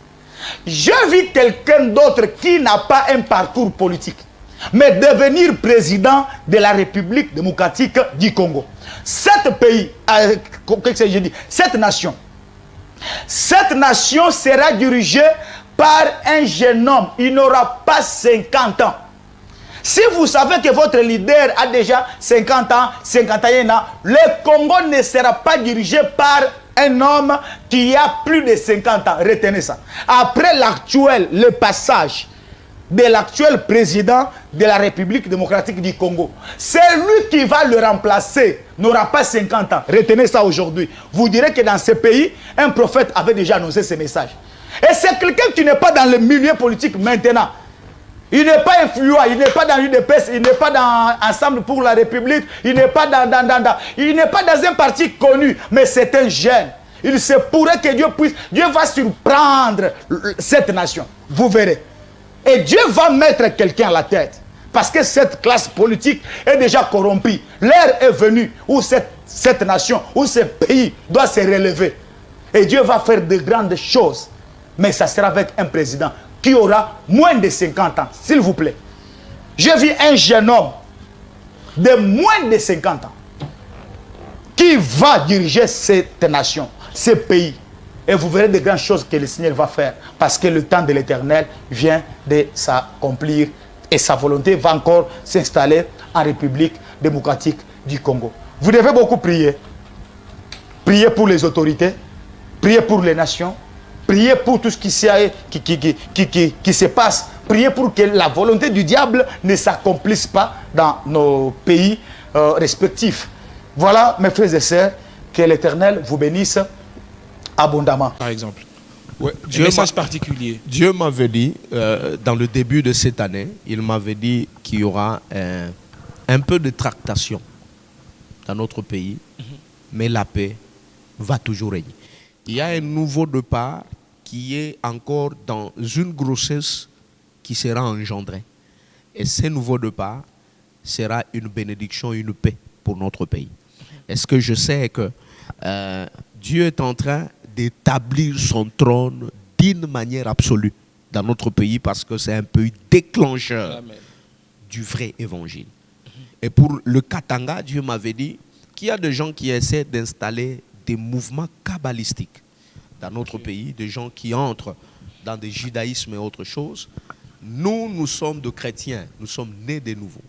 Je vis quelqu'un d'autre qui n'a pas un parcours politique, mais devenir président de la République démocratique du Congo. Cet pays, cette nation sera dirigée par un jeune homme. Il n'aura pas 50 ans. Si vous savez que votre leader a déjà 50 ans, 51 ans, le Congo ne sera pas dirigé par un homme qui a plus de 50 ans. Retenez ça. Après le passage de l'actuel président de la République démocratique du Congo, celui qui va le remplacer n'aura pas 50 ans. Retenez ça aujourd'hui. Vous direz que dans ce pays, un prophète avait déjà annoncé ce message. Et c'est quelqu'un qui n'est pas dans le milieu politique maintenant. Il n'est pas influent, il n'est pas dans l'UDPS, il n'est pas dans Ensemble pour la République, il n'est pas dans un parti connu, mais c'est un jeune. Il se pourrait que Dieu va surprendre cette nation. Vous verrez. Et Dieu va mettre quelqu'un à la tête. Parce que cette classe politique est déjà corrompue. L'heure est venue où cette nation, où ce pays doit se relever. Et Dieu va faire de grandes choses. Mais ça sera avec un président qui aura moins de 50 ans, s'il vous plaît. J'ai vu un jeune homme de moins de 50 ans qui va diriger cette nation, ce pays. Et vous verrez de grandes choses que le Seigneur va faire. Parce que le temps de l'Éternel vient de s'accomplir. Et sa volonté va encore s'installer en République démocratique du Congo. Vous devez beaucoup prier. Priez pour les autorités. Priez pour les nations. Priez pour tout ce qui se passe. Priez pour que la volonté du diable ne s'accomplisse pas dans nos pays respectifs. Voilà, mes frères et sœurs, que l'Éternel vous bénisse abondamment. Par exemple, Ouais, un message particulier. Dieu m'avait dit, dans le début de cette année, il m'avait dit qu'il y aura un peu de tractation dans notre pays, mais la paix va toujours régner. Il y a un nouveau départ qui est encore dans une grossesse qui sera engendrée. Et ce nouveau départ sera une bénédiction, une paix pour notre pays. Est-ce que je sais que Dieu est en train d'établir son trône d'une manière absolue dans notre pays parce que c'est un pays déclencheur Amen. Du vrai évangile. Et pour le Katanga, Dieu m'avait dit qu'il y a des gens qui essaient d'installer des mouvements kabbalistiques dans notre pays, des gens qui entrent dans des judaïsmes et autres choses. Nous sommes de chrétiens, nous sommes nés de nouveau.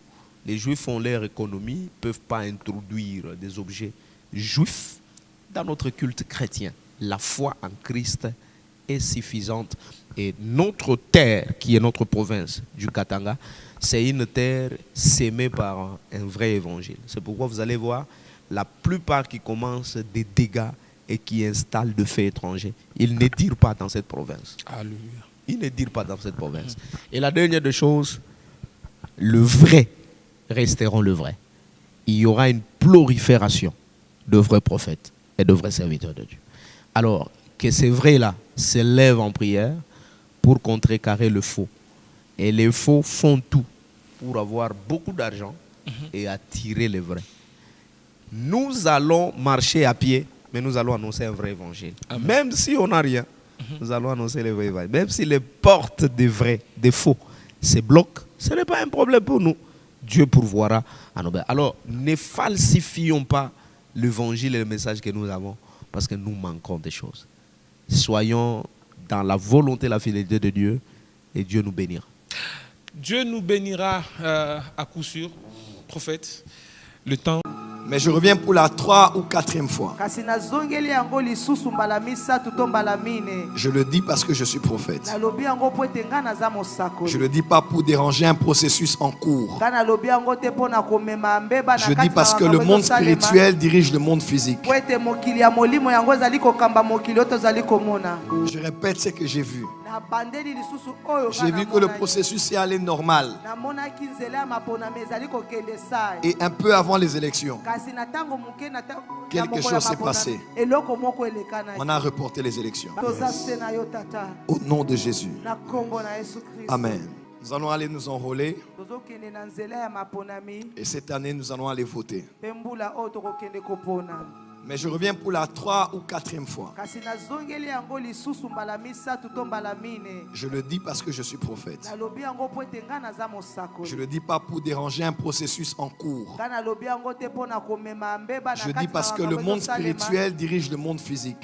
Les juifs ont leur économie, ne peuvent pas introduire des objets juifs dans notre culte chrétien. La foi en Christ est suffisante. Et notre terre, qui est notre province du Katanga, c'est une terre sémée par un vrai évangile. C'est pourquoi vous allez voir la plupart qui commencent des dégâts et qui installent de faits étrangers. Ils ne dirent pas dans cette province. Alléluia. Ils ne dirent pas dans cette province. Et la dernière des choses, le vrai resteront le vrai. Il y aura une prolifération de vrais prophètes et de vrais serviteurs de Dieu. Alors, que ces vrais-là s'élèvent en prière pour contrecarrer le faux. Et les faux font tout pour avoir beaucoup d'argent et attirer les vrais. Nous allons marcher à pied, mais nous allons annoncer un vrai évangile. Amen. Même si on n'a rien, nous allons annoncer le vrai évangile. Même si les portes des vrais, des faux, se bloquent, ce n'est pas un problème pour nous. Dieu pourvoira à nos besoins. Alors, ne falsifions pas l'évangile et le message que nous avons, parce que nous manquons des choses. Soyons dans la volonté et la fidélité de Dieu, et Dieu nous bénira. Dieu nous bénira à coup sûr, prophète. Le temps. Mais je reviens pour la 3e ou 4e fois. Je le dis parce que je suis prophète. Je ne le dis pas pour déranger un processus en cours. Je dis parce que le monde spirituel dirige le monde physique. Je répète ce que j'ai vu. J'ai vu que le processus est allé normal. Et un peu avant les élections, quelque chose s'est passé. On a reporté les élections. Au nom de Jésus. Amen. Nous allons aller nous enrôler. Et cette année, nous allons aller voter. Mais je reviens pour la 3e ou 4e fois. Je le dis parce que je suis prophète. Je ne le dis pas pour déranger un processus en cours. Je dis parce que le monde spirituel dirige le monde physique.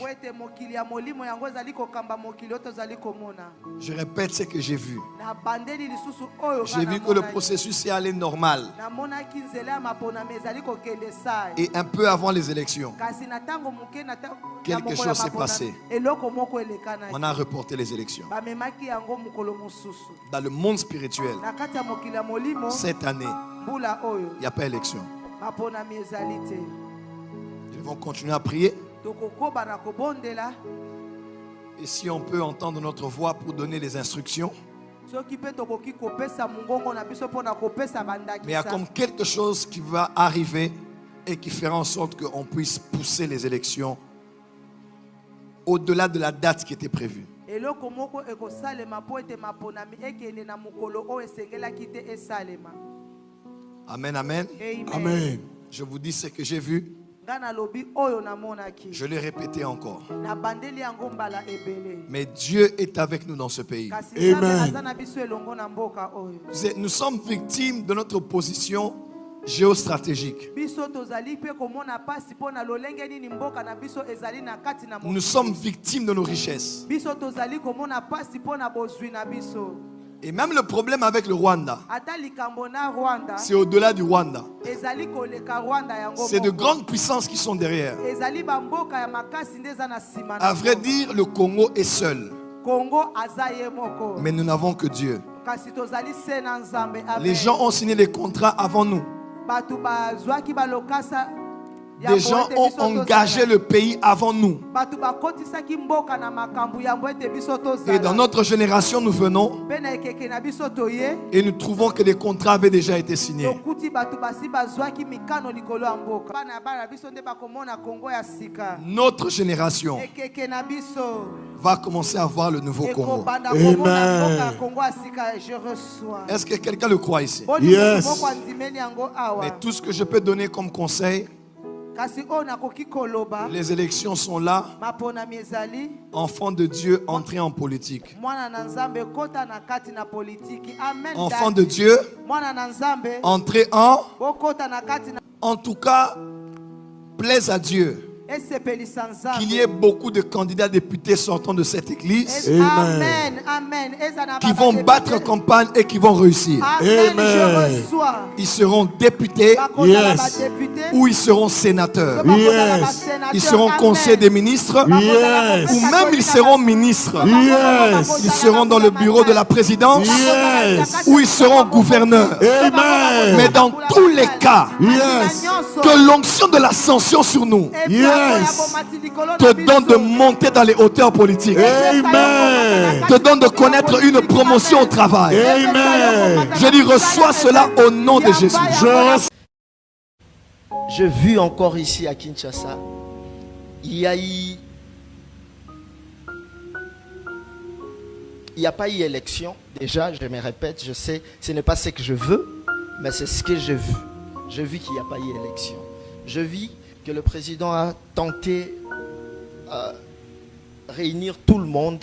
Je répète ce que j'ai vu. J'ai vu que le processus est allé normal. Et un peu avant les élections, quelque chose s'est passé. On a reporté les élections. Dans le monde spirituel, cette année, il n'y a pas d'élection. Nous devons continuer à prier. Et si on peut entendre notre voix pour donner les instructions. Mais il y a comme quelque chose qui va arriver et qui fera en sorte qu'on puisse pousser les élections au-delà de la date qui était prévue. Amen, amen. Amen. Je vous dis ce que j'ai vu. Je l'ai répété encore. Mais Dieu est avec nous dans ce pays. Amen. Nous sommes victimes de notre position géostratégique. Nous sommes victimes de nos richesses. Et même le problème avec le Rwanda, c'est au-delà du Rwanda. C'est de grandes puissances qui sont derrière. À vrai dire, le Congo est seul. Mais nous n'avons que Dieu. Les gens ont signé des contrats avant nous. Des gens ont engagé le pays avant nous. Et dans notre génération, nous venons et nous trouvons que les contrats avaient déjà été signés. Notre génération va commencer à voir le nouveau Congo. Amen. Est-ce que quelqu'un le croit ici? Yes. Mais tout ce que je peux donner comme conseil, les élections sont là. Enfants de Dieu, entrez en politique. Enfants de Dieu, entrez en tout cas, plaise à Dieu. Qu'il y ait beaucoup de candidats députés sortant de cette église. Amen. Qui vont battre campagne et qui vont réussir. Amen. Ils seront députés. Yes. Ou ils seront sénateurs. Yes. Ils seront conseillers des ministres. Yes. Ou même ils seront ministres. Yes. Ils seront dans le bureau de la présidence. Yes. Ou ils seront gouverneurs. Amen. Mais dans tous les cas, yes. Que l'onction de l'ascension sur nous, yes, te donne de monter dans les hauteurs politiques. Amen. Te donne de connaître une promotion au travail. Amen. Je dis, reçois cela au nom de Jésus. J'ai vu encore ici à Kinshasa, il n'y a pas eu élection. Déjà, je me répète, je sais, ce n'est pas ce que je veux, mais c'est ce que j'ai vu. J'ai vu qu'il n'y a pas eu élection. Je vis que le président a tenté réunir tout le monde,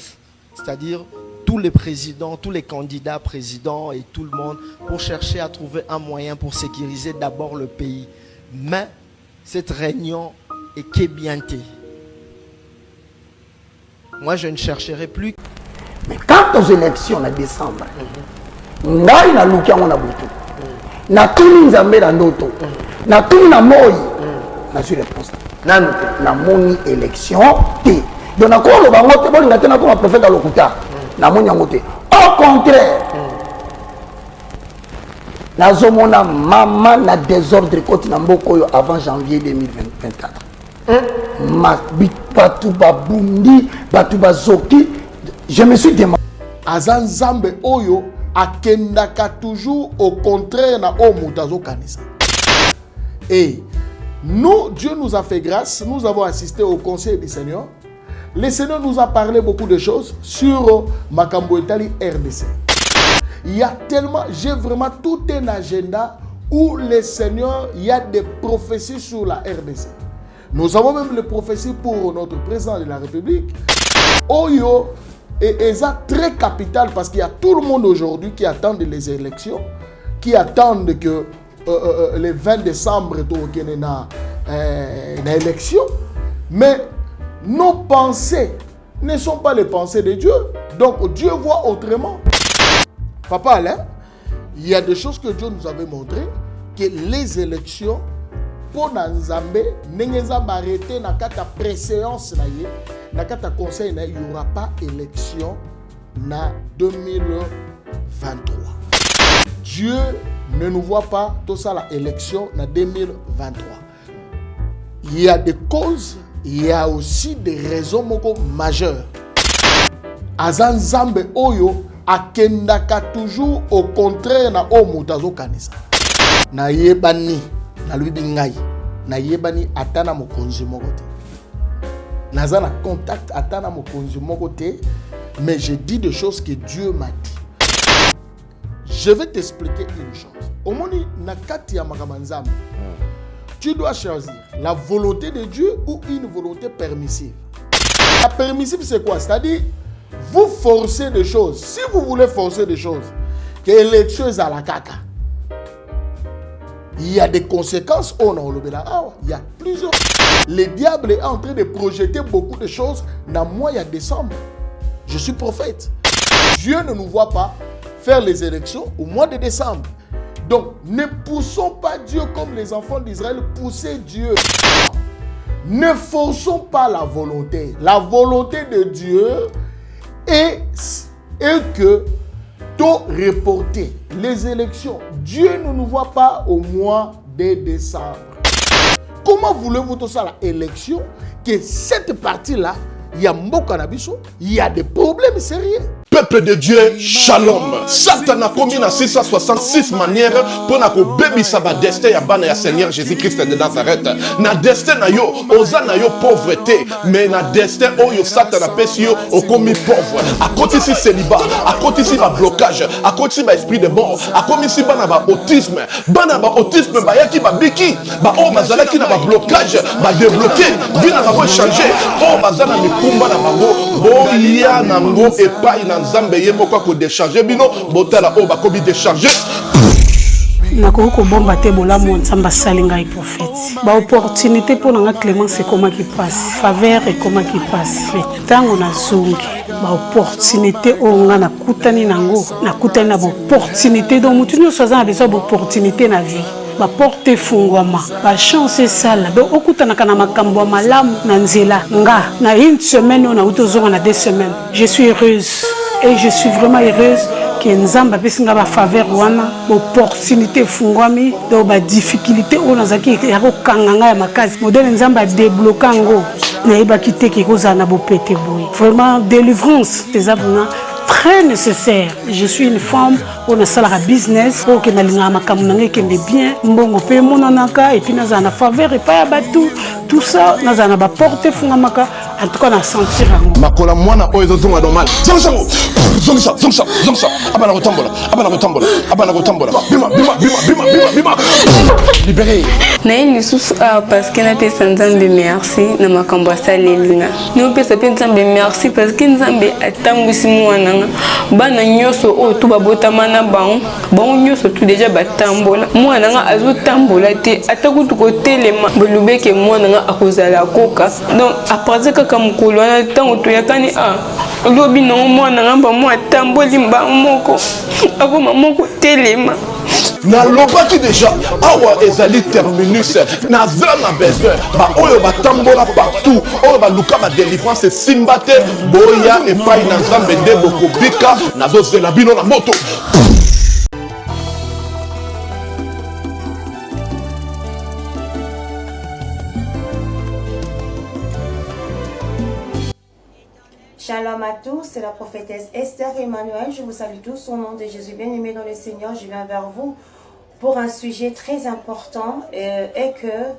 c'est-à-dire tous les présidents, tous les candidats présidents et tout le monde pour chercher à trouver un moyen pour sécuriser d'abord le pays. Mais cette réunion est qu'ébientée. Moi, je ne chercherai plus. Mais quant aux élections en décembre, ngai na lukia mona butu. Na tuni nzambe na ndoto. Na tuni na moi. Na suis réponse. Na moni élection té. Donc na ko lo bango té bolinga té na ko prophète lokuta. Na moni yango té. Au contraire. Na zomona mama na désordre côté na mboko yo avant janvier 2024. Ma batu babundi, batu bazoki. Je me suis demandé. Azanzambe oyo akendaka toujours au contraire na omutazo kanisa. Et nous, Dieu nous a fait grâce, nous avons assisté au conseil du Seigneur. Le Seigneur nous a parlé beaucoup de choses sur Makambo Etali RDC. Il y a tellement, j'ai vraiment tout un agenda où le Seigneur, il y a des prophéties sur la RDC. Nous avons même les prophéties pour notre président de la République. Oyo est très capital parce qu'il y a tout le monde aujourd'hui qui attend les élections, qui attendent que le 20 décembre, il y ait une élection. Mais nos pensées ne sont pas les pensées de Dieu. Donc Dieu voit autrement. Papa Alain, il y a des choses que Dieu nous avait montrées, que les élections, pour Nzambe, n'engeza arrêté na kata préséance na yé, na kata conseil na, il n'y aura pas élection na 2023. Dieu ne nous voit pas tout ça la élection na 2023. Il y a des causes, il y a aussi des raisons majeures. Azan Zambe Oyo akendaka toujours au contraire na omutazo kanisa. Na yebani na lui bingai na yebani atana mokonzi mokote. Naza na contact atana mokonzi mokote, mais je dis des choses que Dieu m'a dit. Je vais t'expliquer une chose. Au moni na kati ya makamanzam. Tu dois choisir la volonté de Dieu ou une volonté permissive. La permissive c'est quoi? C'est-à-dire vous forcez des choses. Si vous voulez forcer des choses, que l'élection est à la caca, il y a des conséquences. Il y a plusieurs. Le diable est en train de projeter beaucoup de choses dans le mois de décembre. Je suis prophète. Dieu ne nous voit pas faire les élections au mois de décembre. Donc, ne poussons pas Dieu comme les enfants d'Israël poussaient Dieu. Ne forçons pas la volonté. La volonté de Dieu est que tout reporter les élections. Dieu ne nous voit pas au mois de décembre. Quand comment voulez-vous tout ça, l'élection, que cette partie-là, il y a il y a des problèmes sérieux. Peuple de Dieu, shalom. Satan a commis dans 666 manières pour que bébé ça va destin ya bana ya Seigneur Jésus-Christ de Nazareth. Na destin na yo, oza na yo pauvreté, mais na destin oyo Satan a pesi yo au commis pauvre. À côté si célibat, à côté si ba blocage, à côté si ba esprit de mort, à côté si bana ba autisme ba yaki ba biki, ba o bazala ki na ba blocage, ba débloquer, vina ba bo changer, o bazala mi kumba na bango, bo ya na ngo epai na Nzambe ye moko ko décharger bino botala o ba kobi décharger. Nakoko ko bomba te bolamu Nzambe asali ngai prophète. Ba opportunité pour nga Clémence comment qui passe, faveur et comment qui passe. Tango na zungi ba opportunité o nga na kutani nango, na kutani na opportunité donc mutu nyo soza na besoin d'opportunité na vie. Ba porte fungwama, ba chance sala. Donc okutana kana makambo ya malamu na nzela nga na une semaine on a utozonga na 2 semaines. Je suis heureuse et je suis vraiment heureuse que Nzamba pesinga ba faveur wana, opportunité fungwami, donc ba difficulté on azaki ya ko kanganga ya makazi. Modèle Nzamba débloquer ngo na iba kité ki koza na bo pété boy. Vraiment délivrance des abonnés très nécessaire. Je suis une femme on a salara business pour que nalinga makamuna kende bien mbongo pe monanaka et puis naza na faveur et pas batou tout ça naza na ba porte fungamaka en tout cas na sentir makola mwana oyo zonga normal zonga abana kotambola bima libéré na une sous parce que na pesa Nzambe merci na makambo asalelinga no pesa pe Nzambe merci parce que Nzambe atambwisi mwana bana nyoso o tu babotama na bango nyoso tu déjà batambola mwana nga azotambola te atakutu ko telema bolubeke mwana nga akozala koka donc après kaka mukolo na tango to yakani lobi no mwana nga ba mwa tamboli mba moko akoma moko telema na lobaki déjà awa ezali terminus na zana besoin ba oyo batambola partout oyo ba luka ba délivrance simbate boya et pas na Nzambe de bokobika na dozela bino na moto. Shalom à tous, c'est la prophétesse Esther Emmanuel. Je vous salue tous au nom de Jésus bien-aimé dans le Seigneur. Je viens vers vous pour un sujet très important et que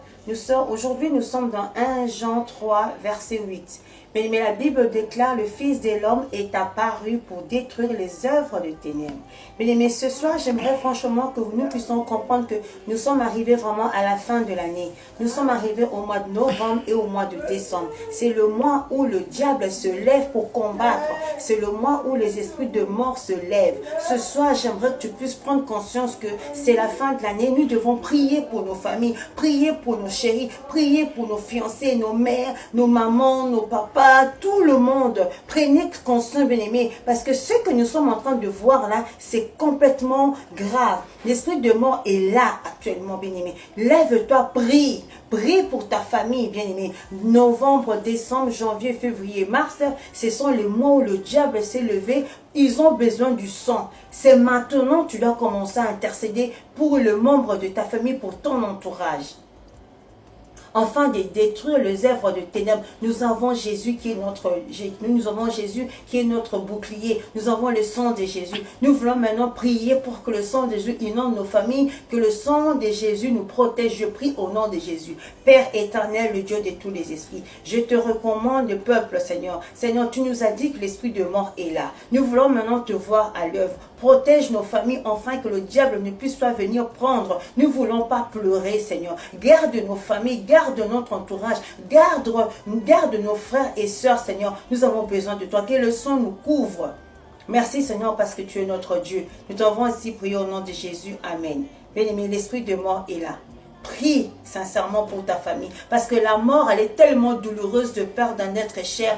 aujourd'hui nous sommes dans 1 Jean 3 verset 8. Mais la Bible déclare, le Fils de l'homme est apparu pour détruire les œuvres de ténèbres. Mais ce soir, j'aimerais franchement que nous puissions comprendre que nous sommes arrivés vraiment à la fin de l'année. Nous sommes arrivés au mois de novembre et au mois de décembre. C'est le mois où le diable se lève pour combattre. C'est le mois où les esprits de mort se lèvent. Ce soir, j'aimerais que tu puisses prendre conscience que c'est la fin de l'année. Nous devons prier pour nos familles, prier pour nos chéris, prier pour nos fiancés, nos mères, nos mamans, nos papas, tout le monde. Prenez conscience, bien-aimés, parce que ce que nous sommes en train de voir là, c'est complètement grave. L'esprit de mort est là actuellement, bien-aimé. Lève-toi, prie. Prie pour ta famille, bien-aimé. Novembre, décembre, janvier, février, mars, ce sont les mois où le diable s'est levé. Ils ont besoin du sang. C'est maintenant que tu dois commencer à intercéder pour le membre de ta famille, pour ton entourage. Afin de détruire les œuvres de ténèbres, nous avons Jésus qui est notre bouclier. Nous avons le sang de Jésus. Nous voulons maintenant prier pour que le sang de Jésus inonde nos familles, que le sang de Jésus nous protège. Je prie au nom de Jésus. Père éternel, le Dieu de tous les esprits, je te recommande le peuple, Seigneur. Seigneur, tu nous as dit que l'esprit de mort est là. Nous voulons maintenant te voir à l'œuvre. Protège nos familles, afin que le diable ne puisse pas venir prendre. Nous ne voulons pas pleurer, Seigneur. Garde nos familles, garde notre entourage, garde nos frères et sœurs, Seigneur. Nous avons besoin de toi. Que le sang nous couvre. Merci, Seigneur, parce que tu es notre Dieu. Nous t'avons ainsi prié au nom de Jésus. Amen. Bien-aimé, l'esprit de mort est là. Prie sincèrement pour ta famille. Parce que la mort, elle est tellement douloureuse de perdre un être cher.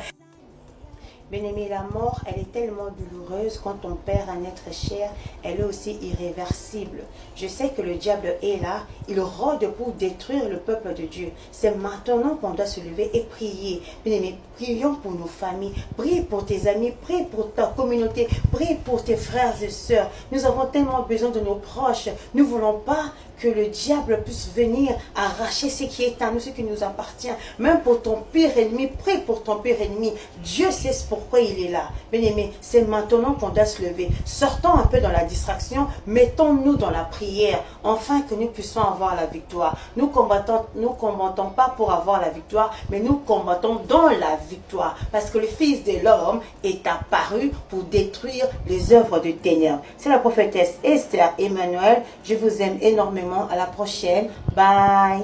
Bien-aimé, la mort, elle est tellement douloureuse quand on perd un être cher, elle est aussi irréversible. Je sais que le diable est là, il rôde pour détruire le peuple de Dieu. C'est maintenant qu'on doit se lever et prier. Bien-aimé, prions pour nos familles, prie pour tes amis, prie pour ta communauté, prie pour tes frères et sœurs. Nous avons tellement besoin de nos proches. Nous ne voulons pas que le diable puisse venir arracher ce qui est à nous, ce qui nous appartient. Même pour ton pire ennemi, prie pour ton pire ennemi. Dieu sait pourquoi il est là. Bien-aimé, c'est maintenant qu'on doit se lever. Sortons un peu dans la distraction, mettons-nous dans la prière, afin que nous puissions avoir la victoire. Nous combattons pas pour avoir la victoire, mais nous combattons dans la victoire. Parce que le Fils de l'homme est apparu pour détruire les œuvres de ténèbres. C'est la prophétesse Esther Emmanuel. Je vous aime énormément. À la prochaine. Bye.